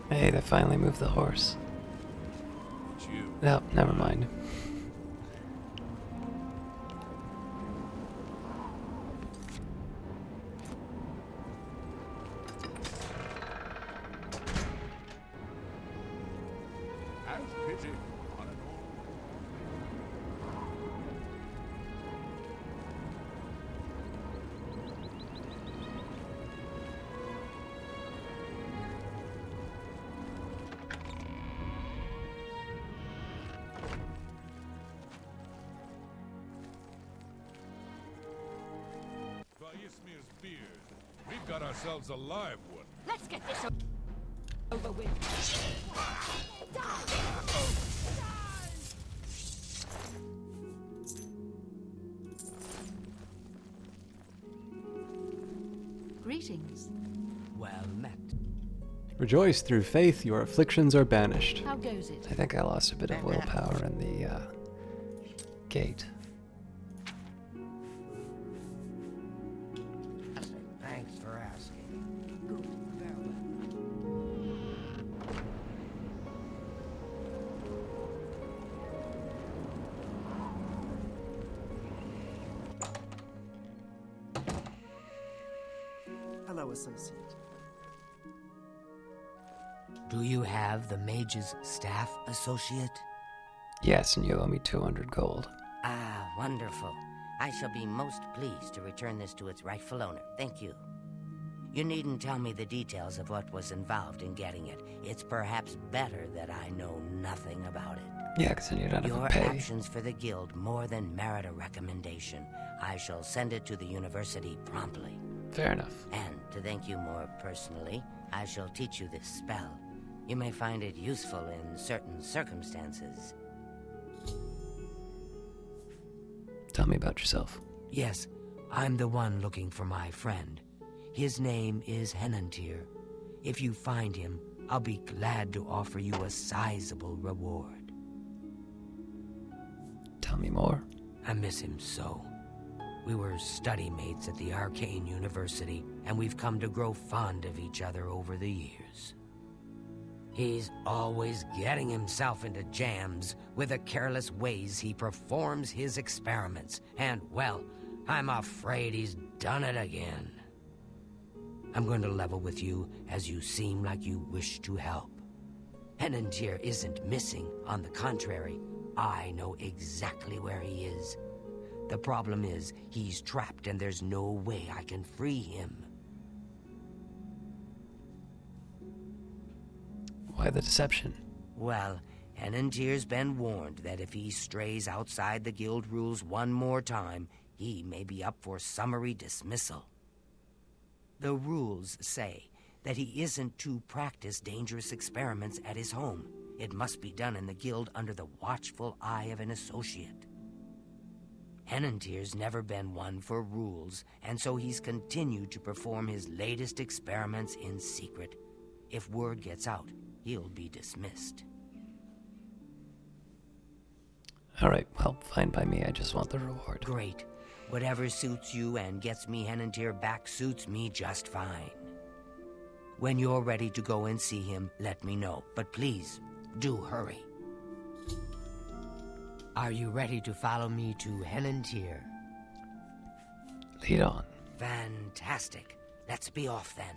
Hey, they finally moved the horse. It's you. No, never mind. Have pity on an old. Vaismir's beard. We've got ourselves a live one. Let's get this over with. Greetings. Well met. Rejoice, through faith your afflictions are banished. How goes it? I think I lost a bit of willpower in the gate. Thanks for asking. Good, very well. Hello, associate. Do you have the Mage's staff associate? Yes, and you owe me 200 gold. Ah, wonderful. I shall be most pleased to return this to its rightful owner. Thank you. You needn't tell me the details of what was involved in getting it. It's perhaps better that I know nothing about it. Yeah, because then you don't have Your to pay. actions for the guild more than merit a recommendation. I shall send it to the university promptly. Fair enough. And to thank you more personally, I shall teach you this spell. You may find it useful in certain circumstances. Tell me about yourself. Yes, I'm the one looking for my friend. His name is Henantir. If you find him, I'll be glad to offer you a sizable reward. Tell me more. I miss him so. We were study mates at the Arcane University, and we've come to grow fond of each other over the years. He's always getting himself into jams with the careless ways he performs his experiments, and, well, I'm afraid he's done it again. I'm going to level with you, as you seem like you wish to help. Henantir isn't missing. On the contrary, I know exactly where he is. The problem is, he's trapped and there's no way I can free him. Why the deception? Well, Henantir's been warned that if he strays outside the guild rules one more time, he may be up for summary dismissal. The rules say that he isn't to practice dangerous experiments at his home. It must be done in the guild under the watchful eye of an associate. Henantir's never been one for rules, and so he's continued to perform his latest experiments in secret. If word gets out, he'll be dismissed. All right, well, fine by me. I just want the reward. Great. Whatever suits you and gets me Henantir back suits me just fine. When you're ready to go and see him, let me know. But please, do hurry. Are you ready to follow me to Henantir? Lead on. Fantastic. Let's be off then.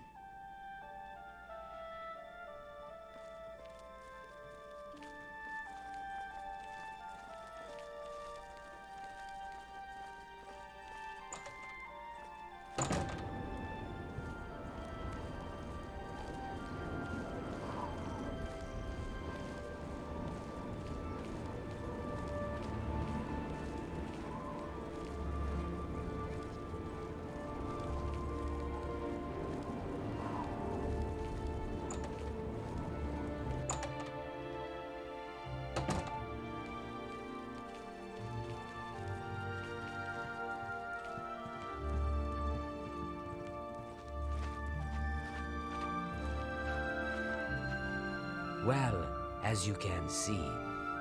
Well, as you can see,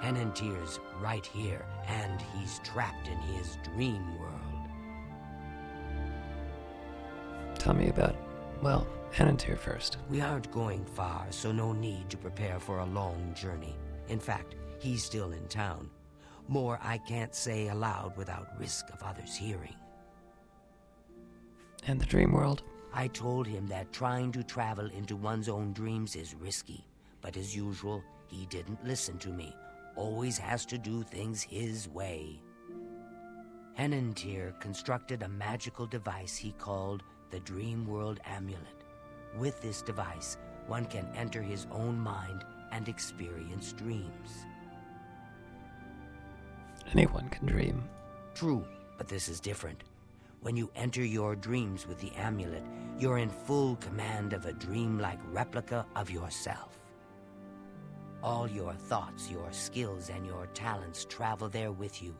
Henantir's right here, and he's trapped in his dream world. Tell me about, well, Henantir first. We aren't going far, so no need to prepare for a long journey. In fact, he's still in town. More I can't say aloud without risk of others hearing. And the dream world? I told him that trying to travel into one's own dreams is risky. But as usual, he didn't listen to me. Always has to do things his way. Henantir constructed a magical device he called the Dream World Amulet. With this device, one can enter his own mind and experience dreams. Anyone can dream. True, but this is different. When you enter your dreams with the amulet, you're in full command of a dreamlike replica of yourself. All your thoughts, your skills, and your talents travel there with you.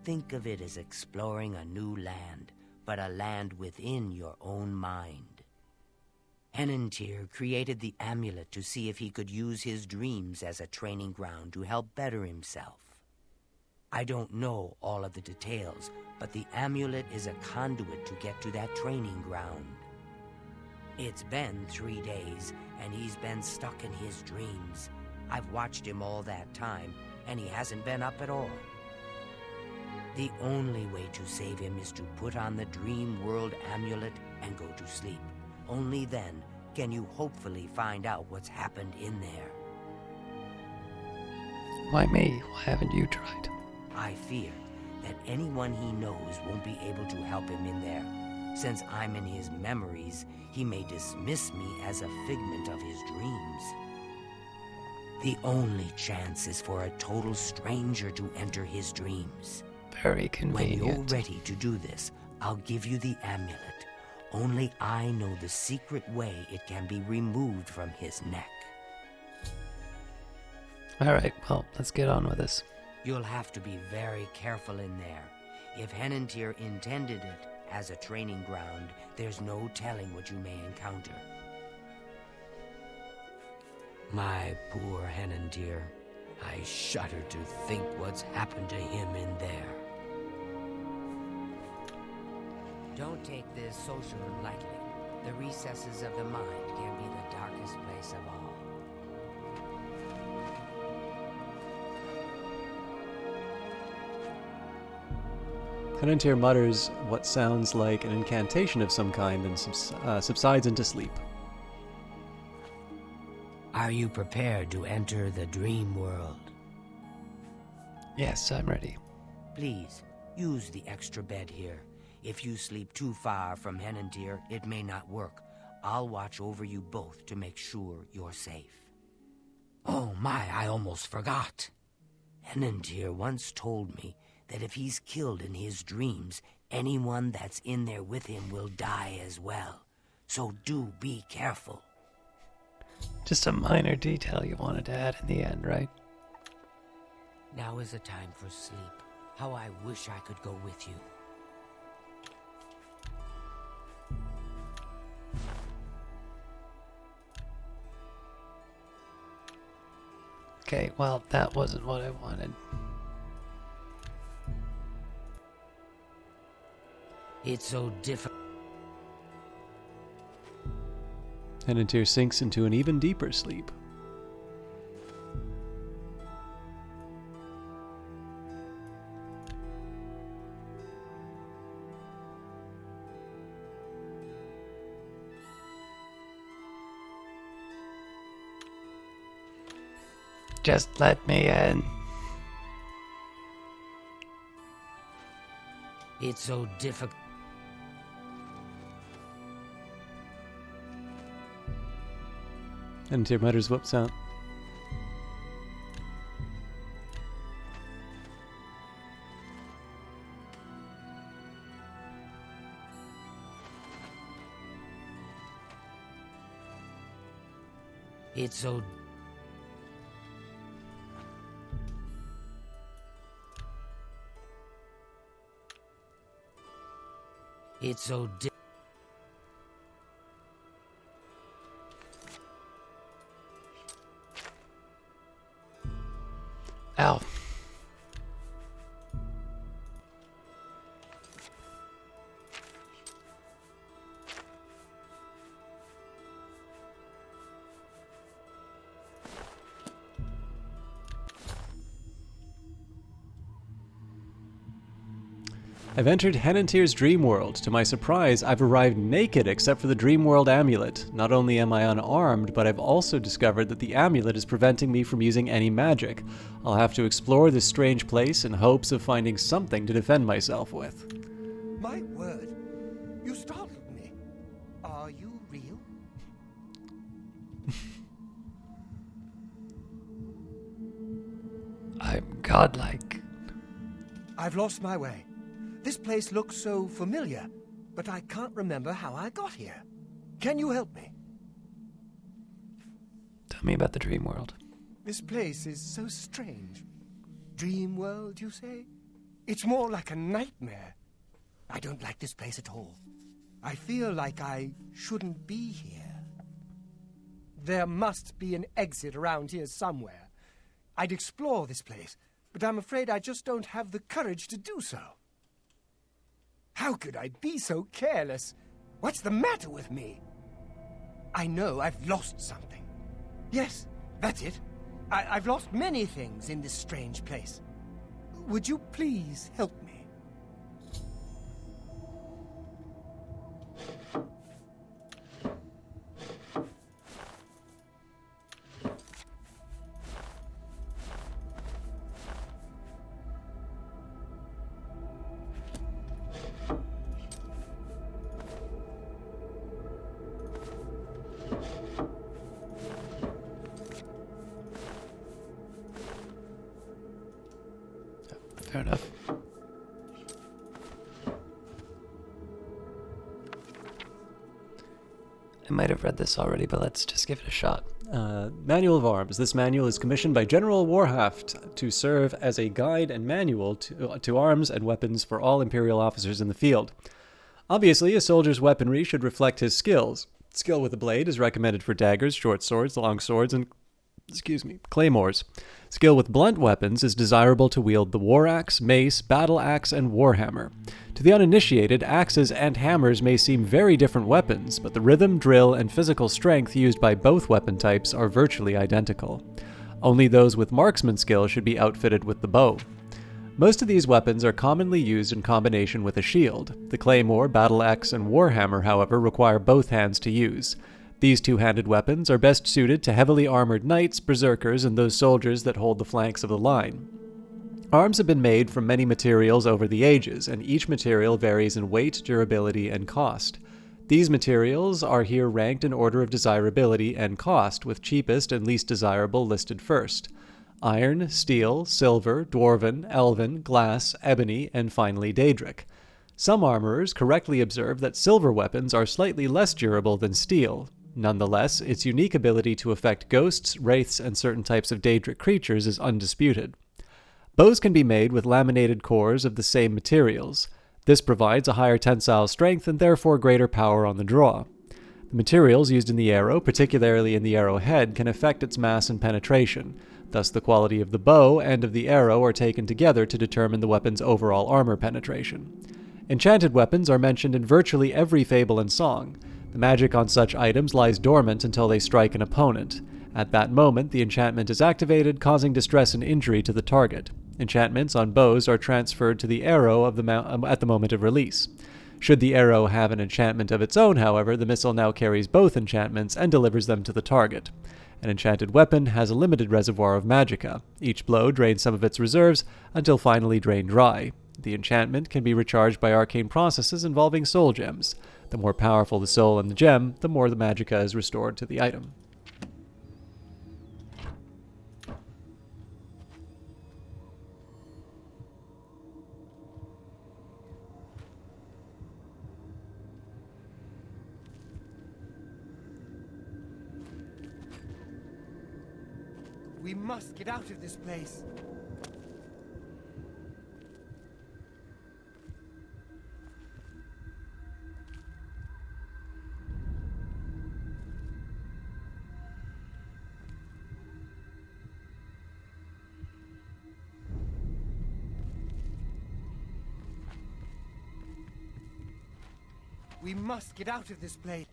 Think of it as exploring a new land, but a land within your own mind. Henantir created the amulet to see if he could use his dreams as a training ground to help better himself. I don't know all of the details, but the amulet is a conduit to get to that training ground. It's been 3 days, and he's been stuck in his dreams. I've watched him all that time, and he hasn't been up at all. The only way to save him is to put on the Dream World Amulet and go to sleep. Only then can you hopefully find out what's happened in there. Why me? Why haven't you tried? I fear that anyone he knows won't be able to help him in there. Since I'm in his memories, he may dismiss me as a figment of his dreams. The only chance is for a total stranger to enter his dreams. Very convenient. When you're ready to do this, I'll give you the amulet. Only I know the secret way it can be removed from his neck. Alright, well, let's get on with this. You'll have to be very careful in there. If Henantir intended it as a training ground, there's no telling what you may encounter. My poor Henantir. I shudder to think what's happened to him in there. Don't take this socially lightly. The recesses of the mind can be the darkest place of all. Henantir mutters what sounds like an incantation of some kind and subsides into sleep. Are you prepared to enter the dream world? Yes, I'm ready. Please, use the extra bed here. If you sleep too far from Henantir, it may not work. I'll watch over you both to make sure you're safe. Oh my, I almost forgot. Henantir once told me that if he's killed in his dreams, anyone that's in there with him will die as well. So do be careful. Just a minor detail you wanted to add in the end, right? Now is a time for sleep. How I wish I could go with you. Okay, well, that wasn't what I wanted. It's so difficult. Henantir sinks into an even deeper sleep. Just let me in. It's so difficult. Henantir mutters what sound. It's so... It's so Ow. I've entered Henantir's dream world. To my surprise, I've arrived naked except for the dream world amulet. Not only am I unarmed, but I've also discovered that the amulet is preventing me from using any magic. I'll have to explore this strange place in hopes of finding something to defend myself with. My word, you startled me. Are you real? I'm godlike. I've lost my way. This place looks so familiar, but I can't remember how I got here. Can you help me? Tell me about the dream world. This place is so strange. Dream world, you say? It's more like a nightmare. I don't like this place at all. I feel like I shouldn't be here. There must be an exit around here somewhere. I'd explore this place, but I'm afraid I just don't have the courage to do so. How could I be so careless? What's the matter with me? I know I've lost something. Yes, that's it. I've lost many things in this strange place. Would you please help me? Fair enough. I might have read this already, but let's just give it a shot. Manual of Arms. This manual is commissioned by General Warhaft to serve as a guide and manual to arms and weapons for all Imperial officers in the field. Obviously, a soldier's weaponry should reflect his skills. Skill with a blade is recommended for daggers, short swords, long swords, and claymores. Skill with blunt weapons is desirable to wield the war axe, mace, battle axe, and warhammer. To the uninitiated, axes and hammers may seem very different weapons, but the rhythm, drill, and physical strength used by both weapon types are virtually identical. Only those with marksman skill should be outfitted with the bow. Most of these weapons are commonly used in combination with a shield. The claymore, battle axe, and warhammer, however, require both hands to use. These two-handed weapons are best suited to heavily armored knights, berserkers, and those soldiers that hold the flanks of the line. Arms have been made from many materials over the ages, and each material varies in weight, durability, and cost. These materials are here ranked in order of desirability and cost, with cheapest and least desirable listed first. Iron, steel, silver, dwarven, elven, glass, ebony, and finally daedric. Some armorers correctly observe that silver weapons are slightly less durable than steel. Nonetheless, its unique ability to affect ghosts, wraiths, and certain types of daedric creatures is undisputed. Bows can be made with laminated cores of the same materials. This provides a higher tensile strength and therefore greater power on the draw. The materials used in the arrow, particularly in the arrowhead, can affect its mass and penetration. Thus, the quality of the bow and of the arrow are taken together to determine the weapon's overall armor penetration. Enchanted weapons are mentioned in virtually every fable and song. The magic on such items lies dormant until they strike an opponent. At that moment, the enchantment is activated, causing distress and injury to the target. Enchantments on bows are transferred to the arrow at the moment of release. Should the arrow have an enchantment of its own, however, the missile now carries both enchantments and delivers them to the target. An enchanted weapon has a limited reservoir of magicka. Each blow drains some of its reserves until finally drained dry. The enchantment can be recharged by arcane processes involving soul gems. The more powerful the soul and the gem, the more the magicka is restored to the item. We must get out of this place. We must get out of this place.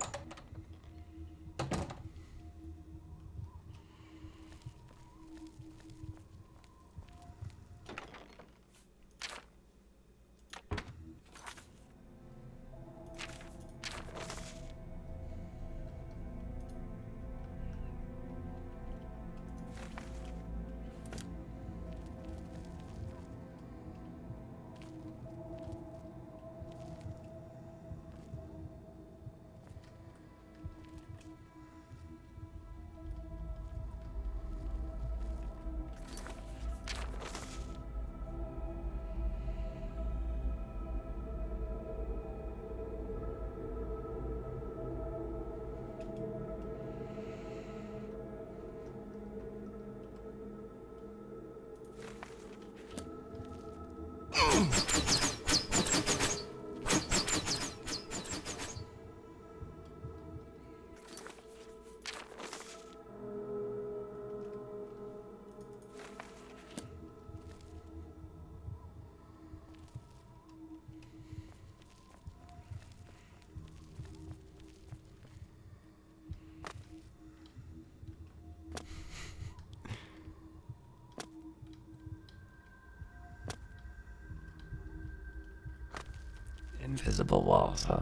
Invisible walls, huh?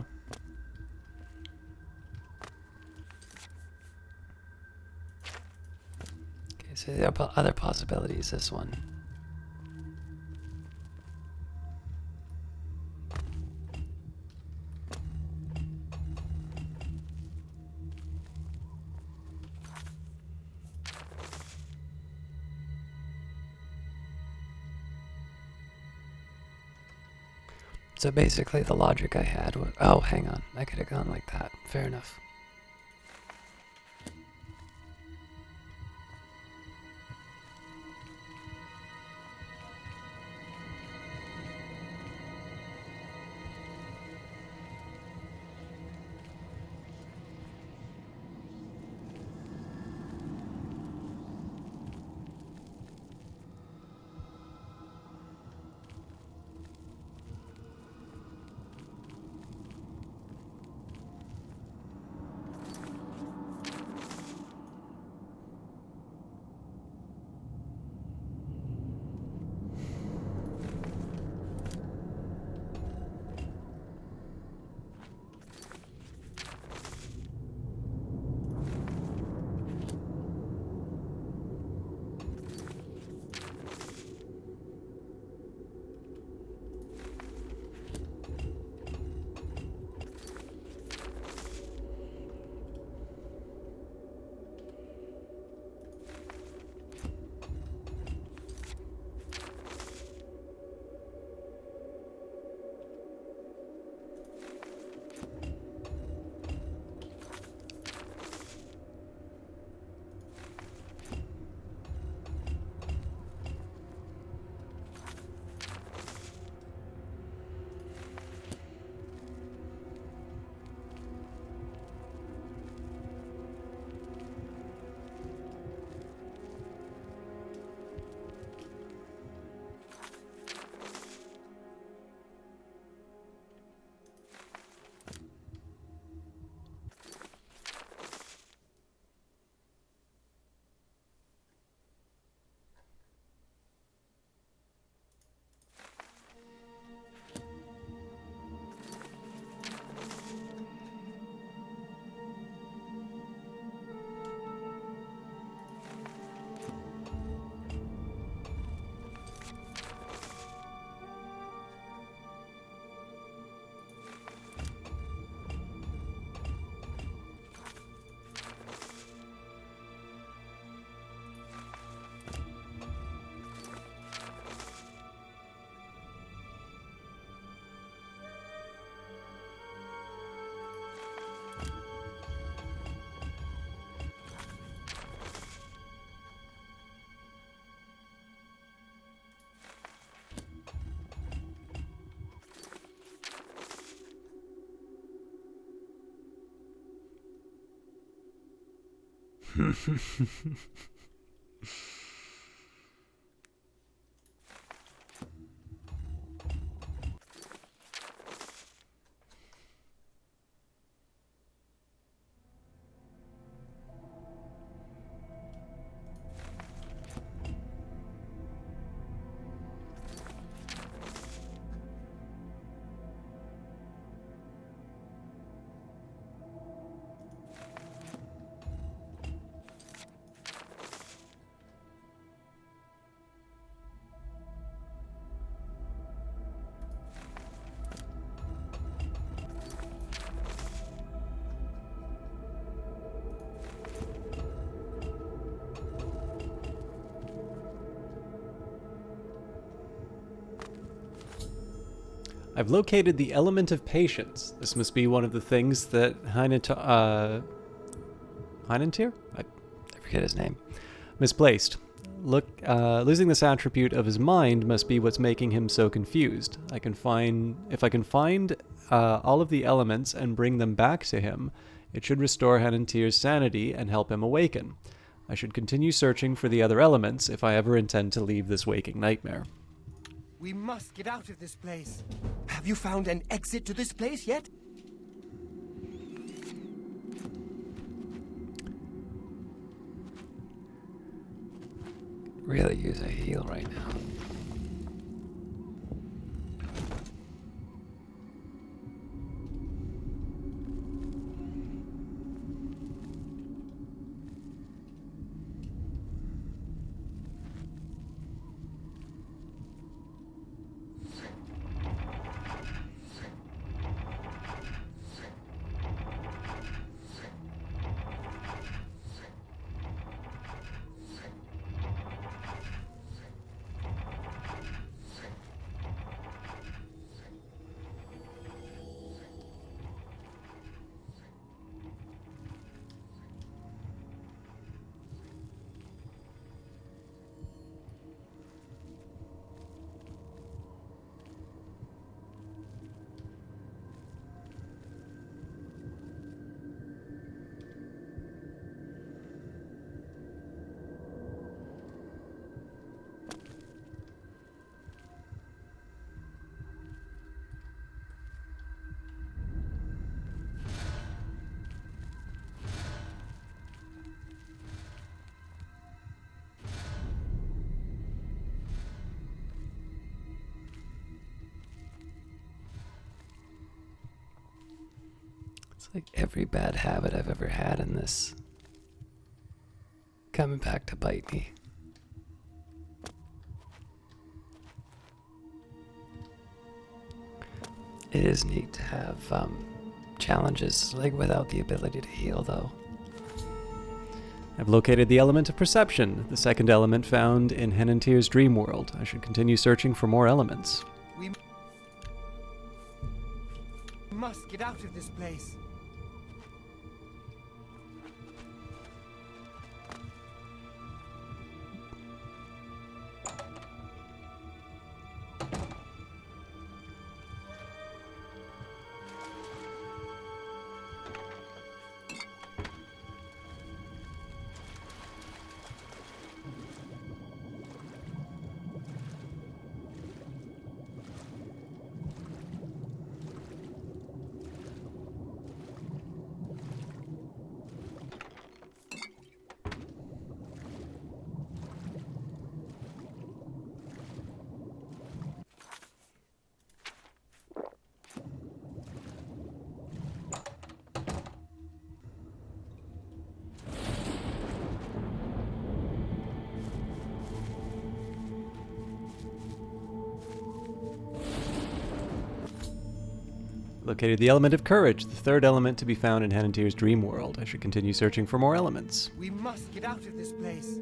Okay, so there are other possibilities, this one. So basically the logic I had was... Oh, hang on. I could have gone like that. Fair enough. I've located the element of patience. This must be one of the things that Heinentir? I forget his name. Misplaced. Losing this attribute of his mind must be what's making him so confused. If I can find all of the elements and bring them back to him, it should restore Heinentir's sanity and help him awaken. I should continue searching for the other elements if I ever intend to leave this waking nightmare. We must get out of this place. Have you found an exit to this place yet? Really use a heal right now. It's like every bad habit I've ever had in this coming back to bite me. It is neat to have challenges like without the ability to heal, though. I've located the element of perception, the second element found in Henantir's dream world. I should continue searching for more elements. We must get out of this place. Located the element of courage, the third element to be found in Henantir's dream world. I should continue searching for more elements. We must get out of this place.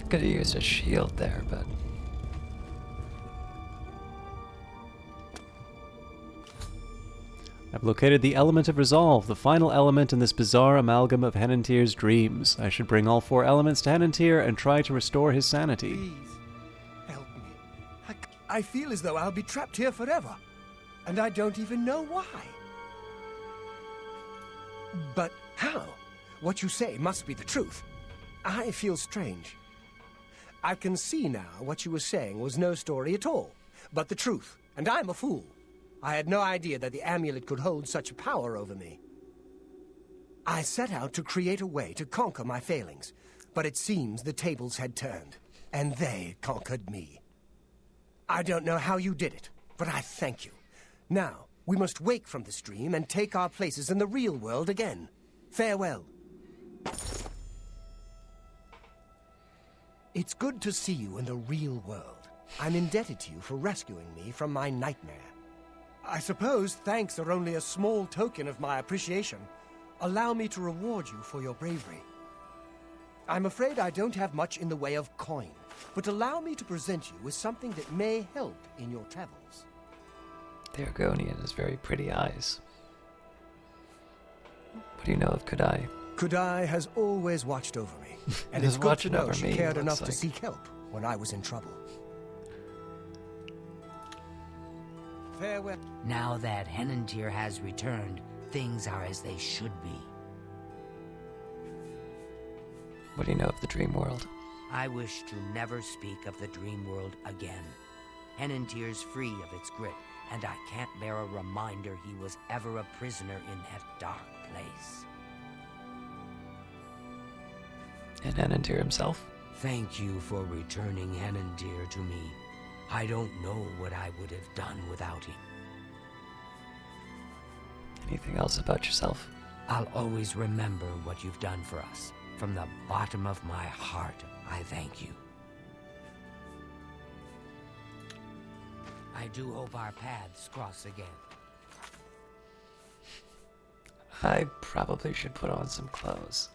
Could have used a shield there, but I've located the element of resolve, the final element in this bizarre amalgam of Henantir's dreams. I should bring all 4 elements to Henantir and try to restore his sanity. Please, help me. I feel as though I'll be trapped here forever, and I don't even know why. But how? What you say must be the truth. I feel strange. I can see now what you were saying was no story at all, but the truth, and I'm a fool. I had no idea that the amulet could hold such power over me. I set out to create a way to conquer my failings, but it seems the tables had turned, and they conquered me. I don't know how you did it, but I thank you. Now, we must wake from this dream and take our places in the real world again. Farewell. It's good to see you in the real world. I'm indebted to you for rescuing me from my nightmare. I suppose thanks are only a small token of my appreciation. Allow me to reward you for your bravery. I'm afraid I don't have much in the way of coin, but allow me to present you with something that may help in your travels. the Argonian has very pretty eyes. What do you know of Kudai? Kudai has always watched over me, and it's good to know she cared enough to seek help when I was in trouble. Farewell. Now that Henantir has returned, things are as they should be. What do you know of the dream world? I wish to never speak of the dream world again. Henantir's free of its grip, and I can't bear a reminder he was ever a prisoner in that dark place. And Henantir himself? Thank you for returning Henantir to me. I don't know what I would have done without him. Anything else about yourself? I'll always remember what you've done for us. From the bottom of my heart, I thank you. I do hope our paths cross again. I probably should put on some clothes.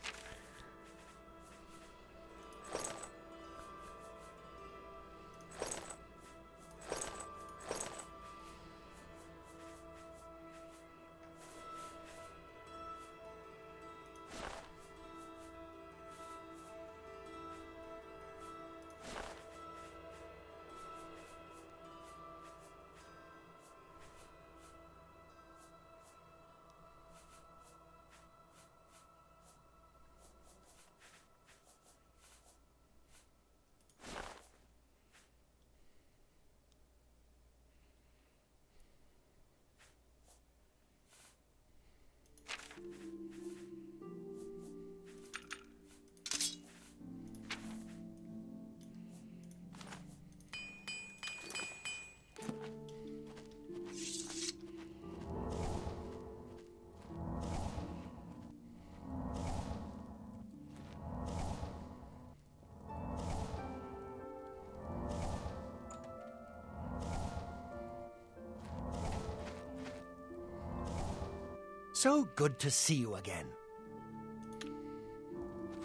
So good to see you again.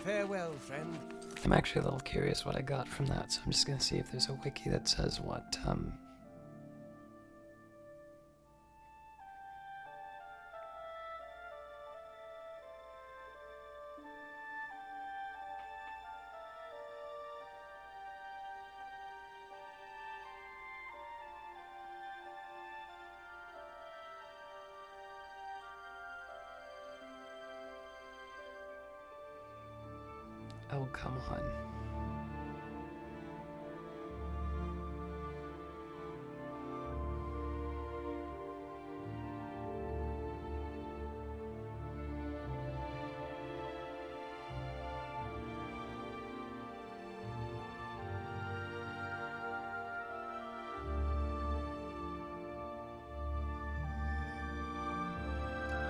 Farewell, friend. I'm actually a little curious what I got from that, so I'm just gonna see if there's a wiki that says what, oh, come on.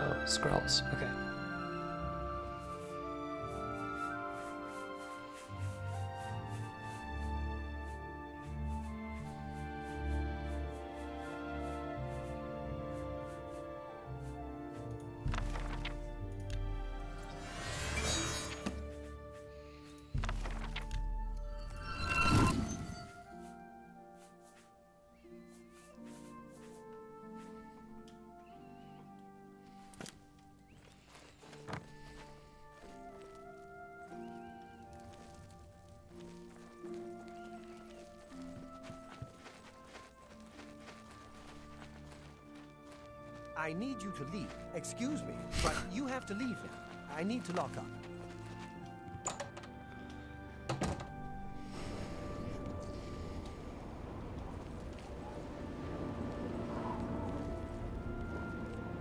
Oh, scrolls, okay. I need you to leave. Excuse me, but you have to leave now. I need to lock up.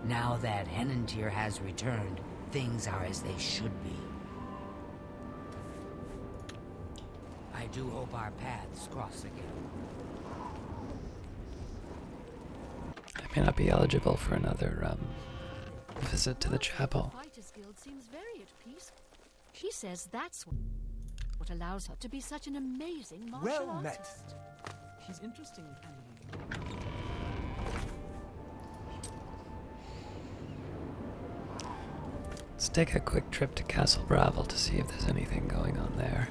Now that Henantir has returned, things are as they should be. I do hope our paths cross again. I may not be eligible for another, visit to the chapel. Fighters Guild seems very at peace. She says that's what allows her to be such an amazing martial Well artist. met. She's interesting, Emily. Let's take a quick trip to Castle Bravil to see if there's anything going on there.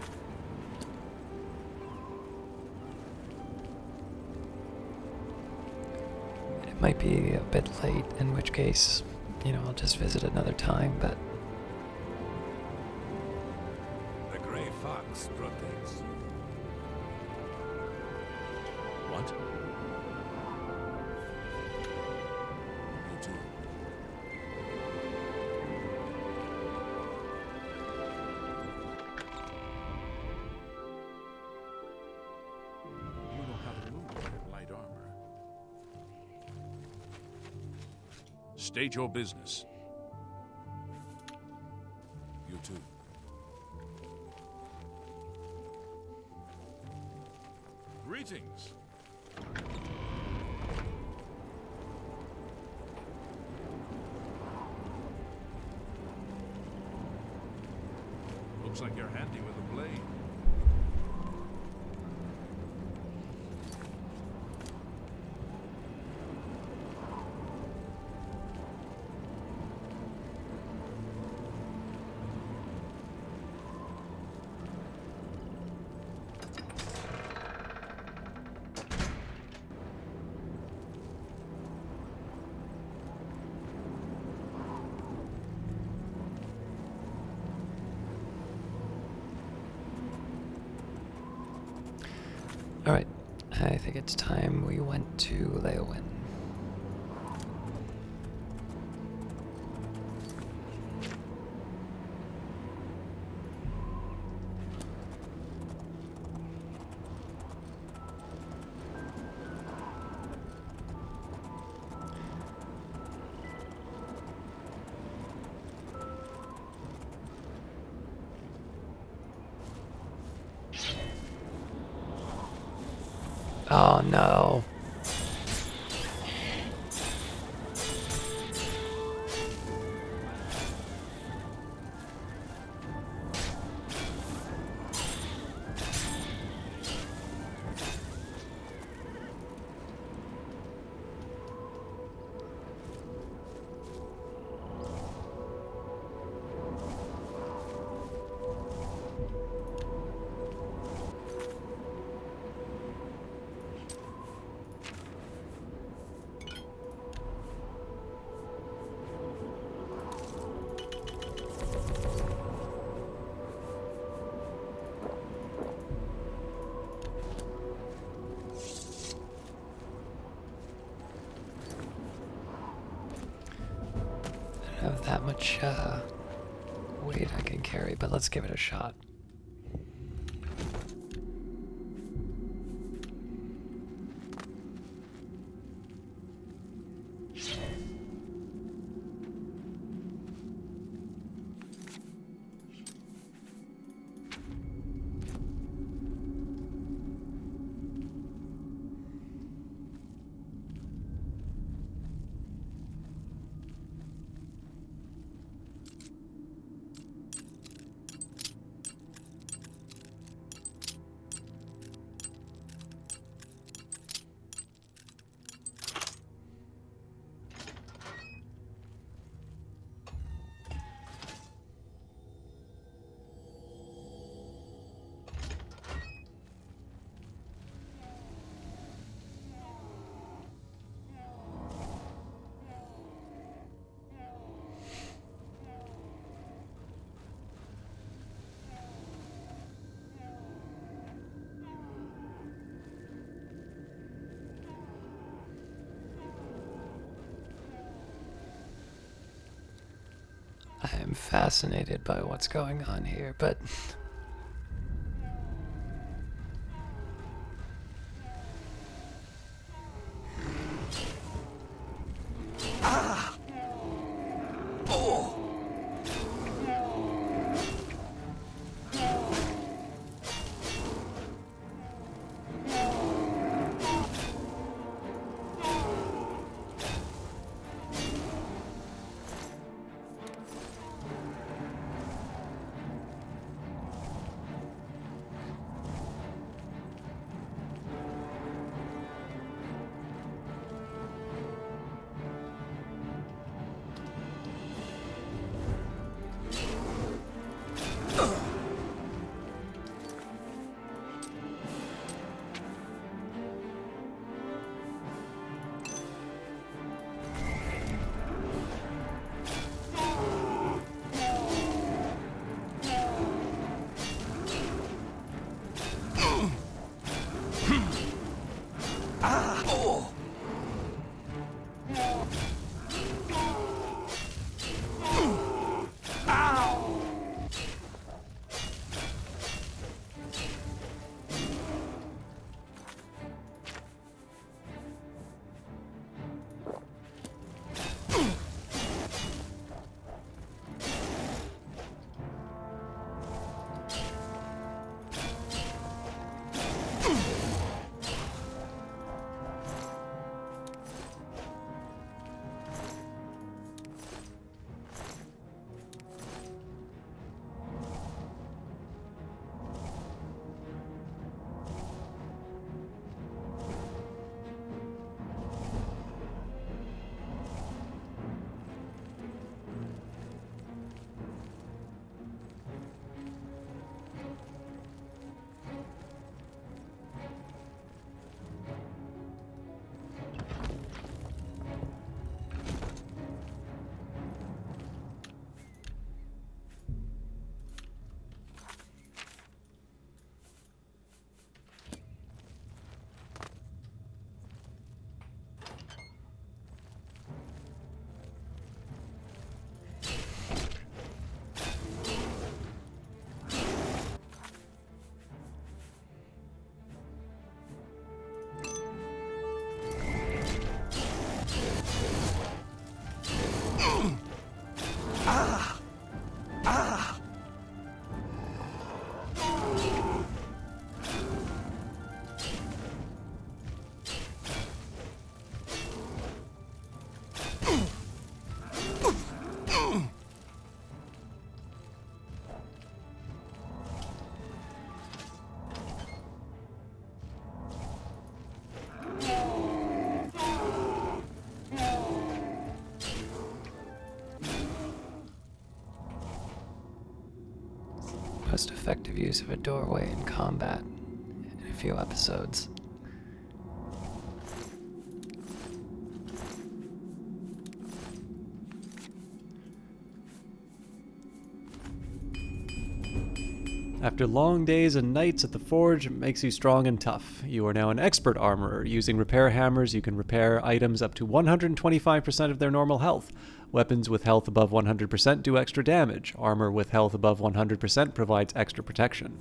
It might be a bit late, in which case, you know, I'll just visit another time, but The Grey Fox protects you. What? State your business. You too. Greetings. Looks like you're handy with a blade. Alright, I think it's time we went to Leowin. Oh no. I don't have that much weight I can carry, but let's give it a shot. I am fascinated by what's going on here, but most effective use of a doorway in combat in a few episodes. After long days and nights at the forge, it makes you strong and tough. You are now an expert armorer. Using repair hammers, you can repair items up to 125% of their normal health. Weapons with health above 100% do extra damage. Armor with health above 100% provides extra protection.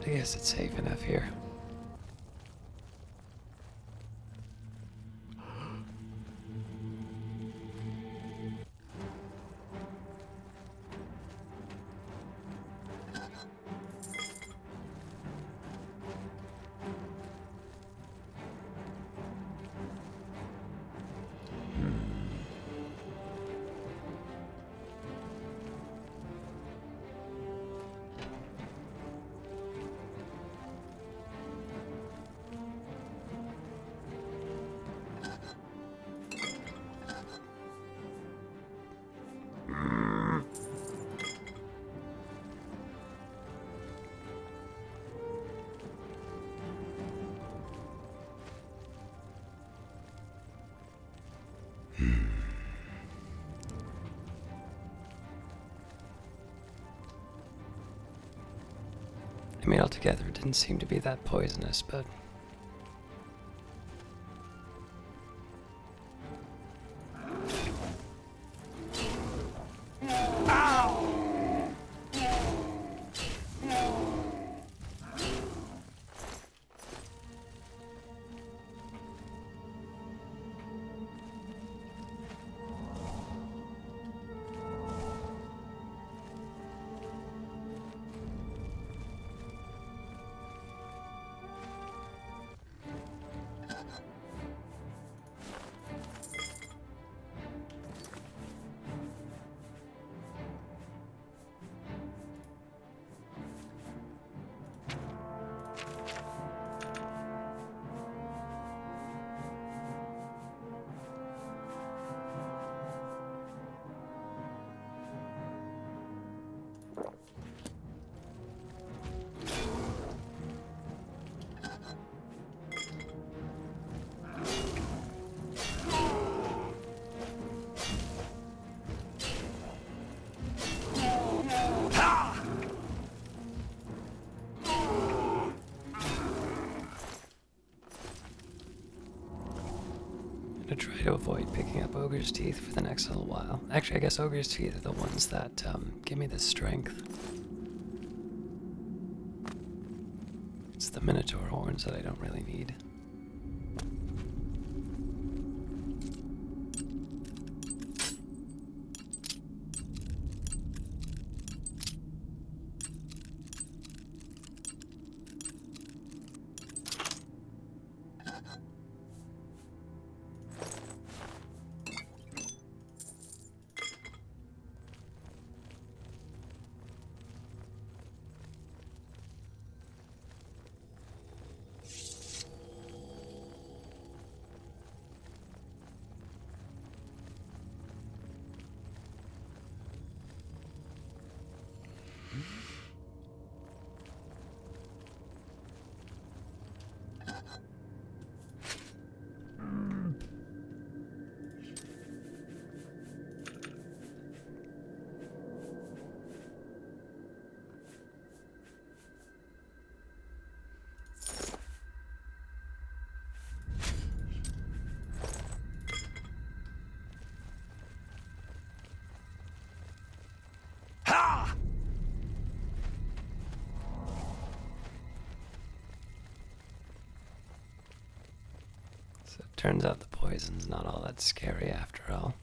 I guess it's safe enough here. I mean, altogether, it didn't seem to be that poisonous, but... to try to avoid picking up Ogre's Teeth for the next little while. Actually, I guess Ogre's Teeth are the ones that give me the strength. It's the Minotaur horns that I don't really need. So it turns out the poison's not all that scary after all.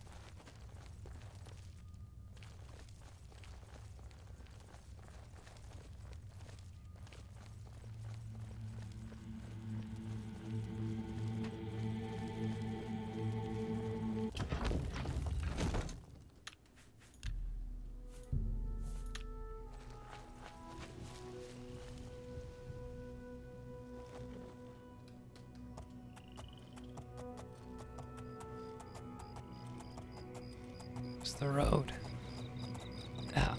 It's the road. Ah.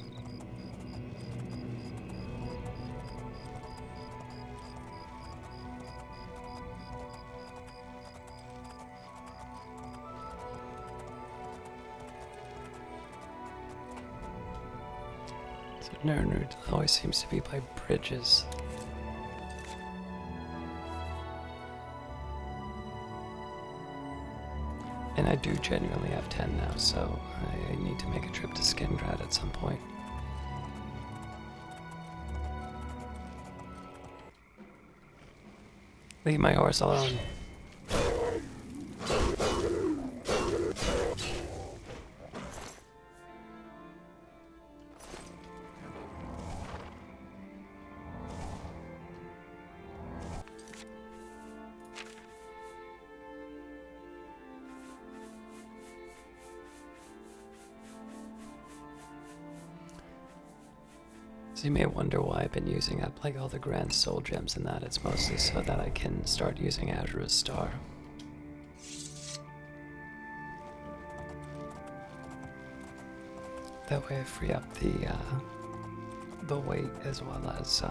So Nernerd always seems to be by bridges. And I do genuinely have 10 now, so I need to make a trip to Skingrad at some point. Leave my horse alone. So you may wonder why I've been using up like all the grand soul gems and that. It's mostly so that I can start using Azura's Star. That way I free up the weight as well as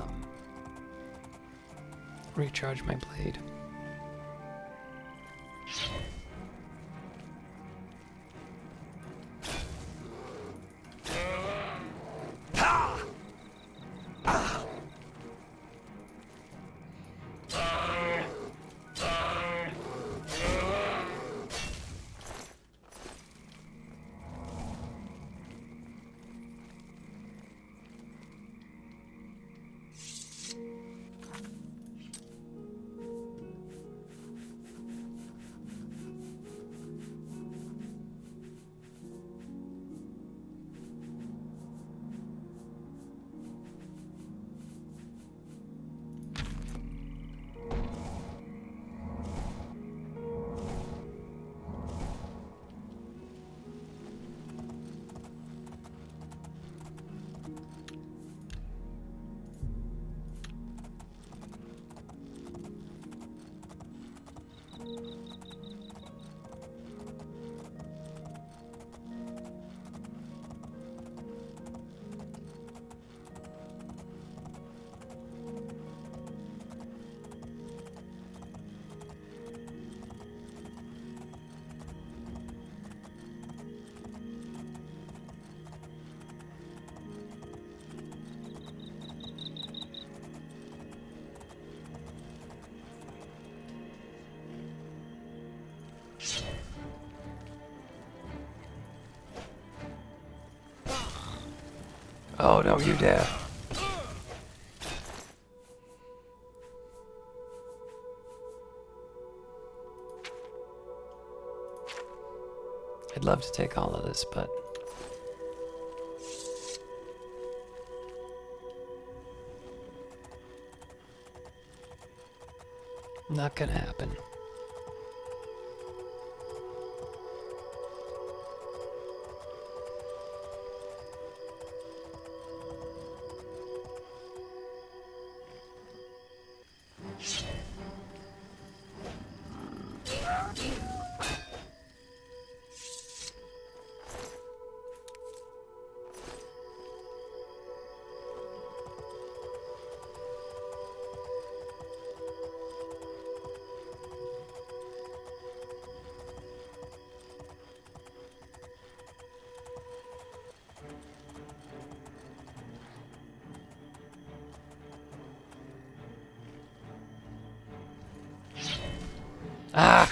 recharge my blade. Oh, no, you dare. I'd love to take all of this, but not gonna happen. Ah!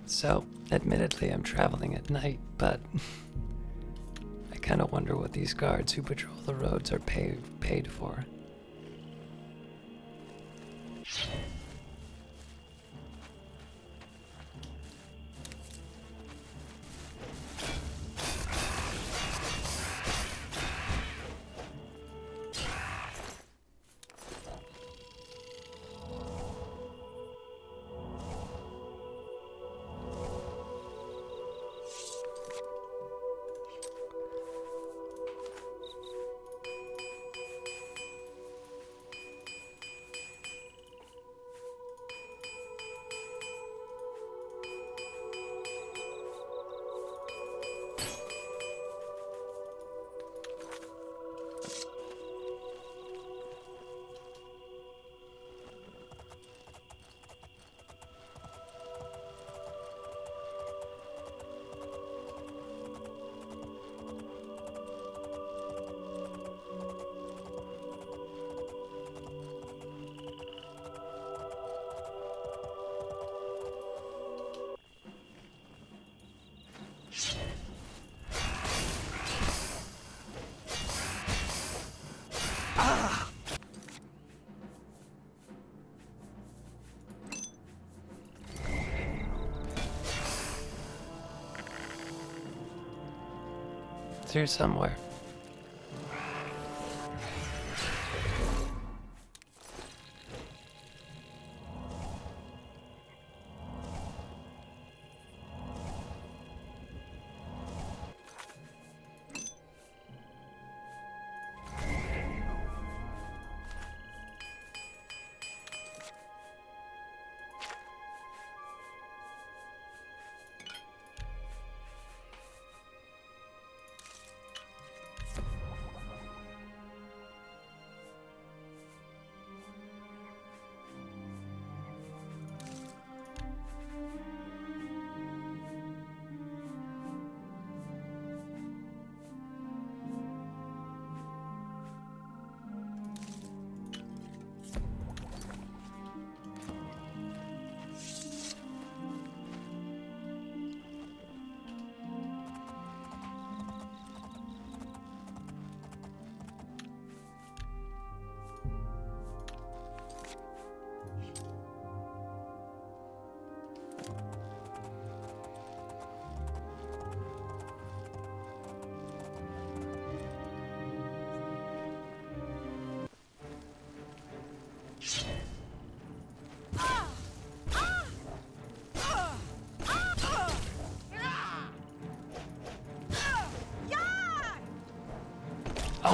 So, admittedly, I'm traveling at night, but I kind of wonder what these guards who patrol the roads are paid for. It's here somewhere.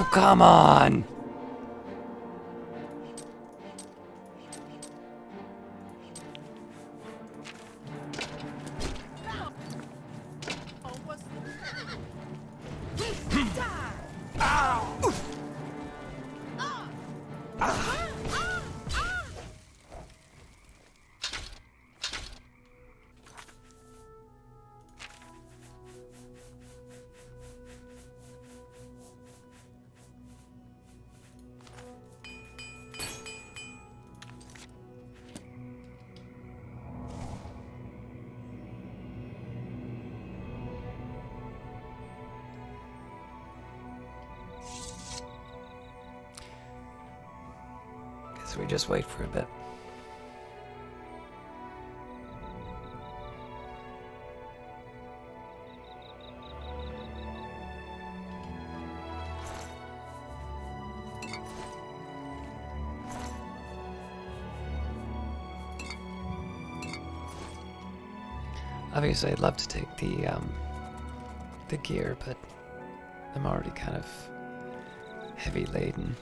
Oh, come on! Guess we just wait for a bit. Obviously, I'd love to take the gear, but I'm already kind of heavy laden.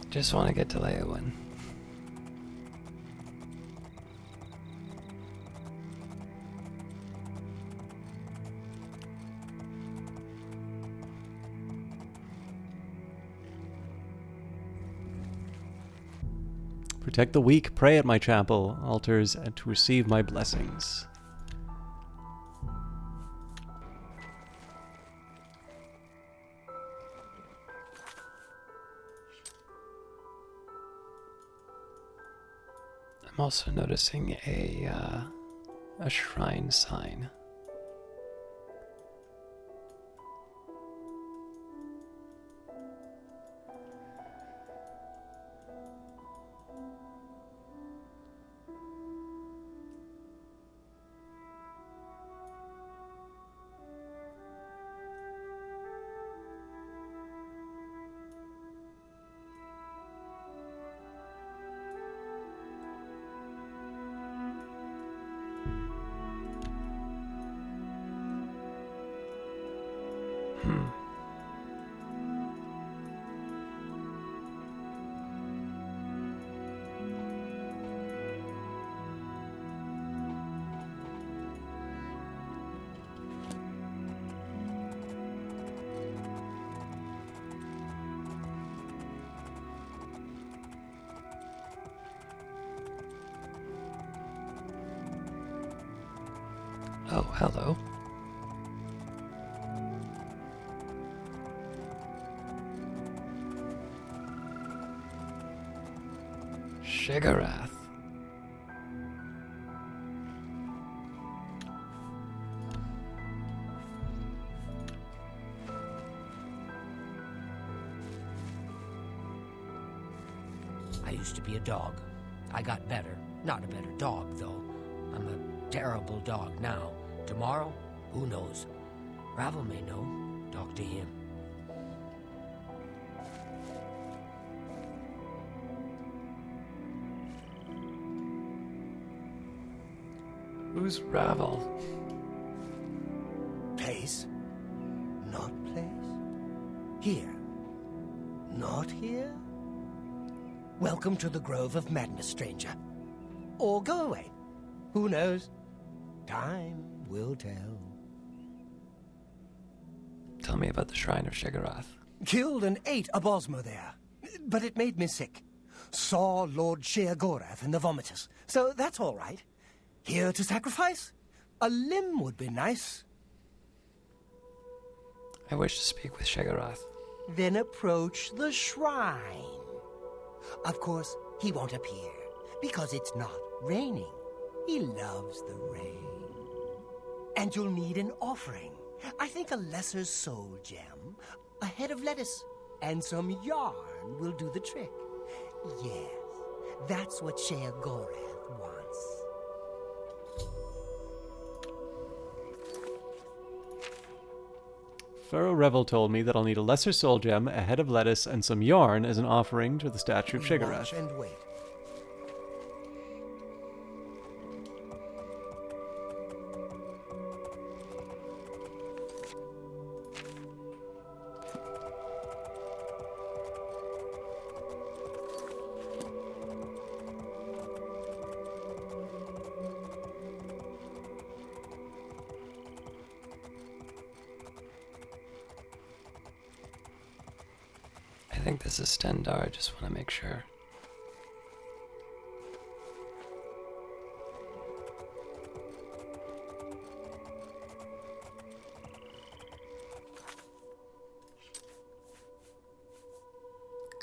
Just want to get to Leowin. Protect the weak, pray at my chapel, altars, and to receive my blessings. I'm also noticing a shrine sign. Oh, hello. Shigarath. I used to be a dog. I got better. Not a better dog, though. I'm a terrible dog now. Tomorrow, who knows? Bravil may know. Talk to him. Who's Bravil? Place? Not place? Here? Not here? Welcome to the Grove of Madness, stranger. Or go away. Who knows? Time will tell. Tell me about the Shrine of Shigarath. Killed and ate a Bosmer there, but it made me sick. Saw Lord Sheagorath in the Vomitus, so that's all right. Here to sacrifice? A limb would be nice. I wish to speak with Shigarath. Then approach the shrine. Of course, he won't appear, because it's not raining. He loves the rain. And you'll need an offering. I think a lesser soul gem, a head of lettuce, and some yarn will do the trick. Yes, that's what Sheagorath wants. Pharaoh Revel told me that I'll need a lesser soul gem, a head of lettuce, and some yarn as an offering to the statue of Shigarath. Watch and wait. I think this is Stendar, I just want to make sure.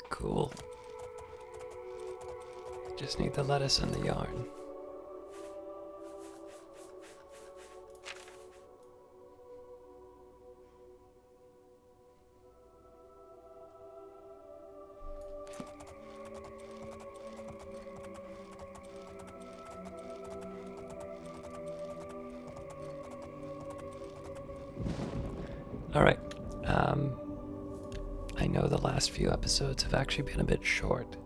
Cool. Just need the lettuce and the yarn. Alright, I know the last few episodes have actually been a bit short.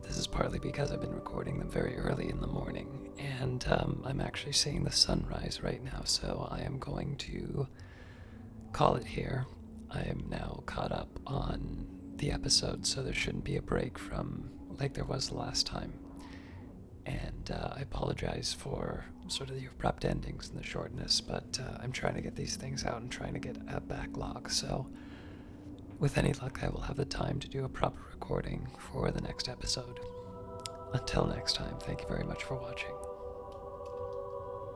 This is partly because I've been recording them very early in the morning, and I'm actually seeing the sunrise right now, so I am going to call it here. I am now caught up on the episode, so there shouldn't be a break from like there was the last time. And I apologize for sort of the abrupt endings and the shortness, but I'm trying to get these things out and trying to get a backlog, so with any luck I will have the time to do a proper recording for the next episode. Until next time, thank you very much for watching.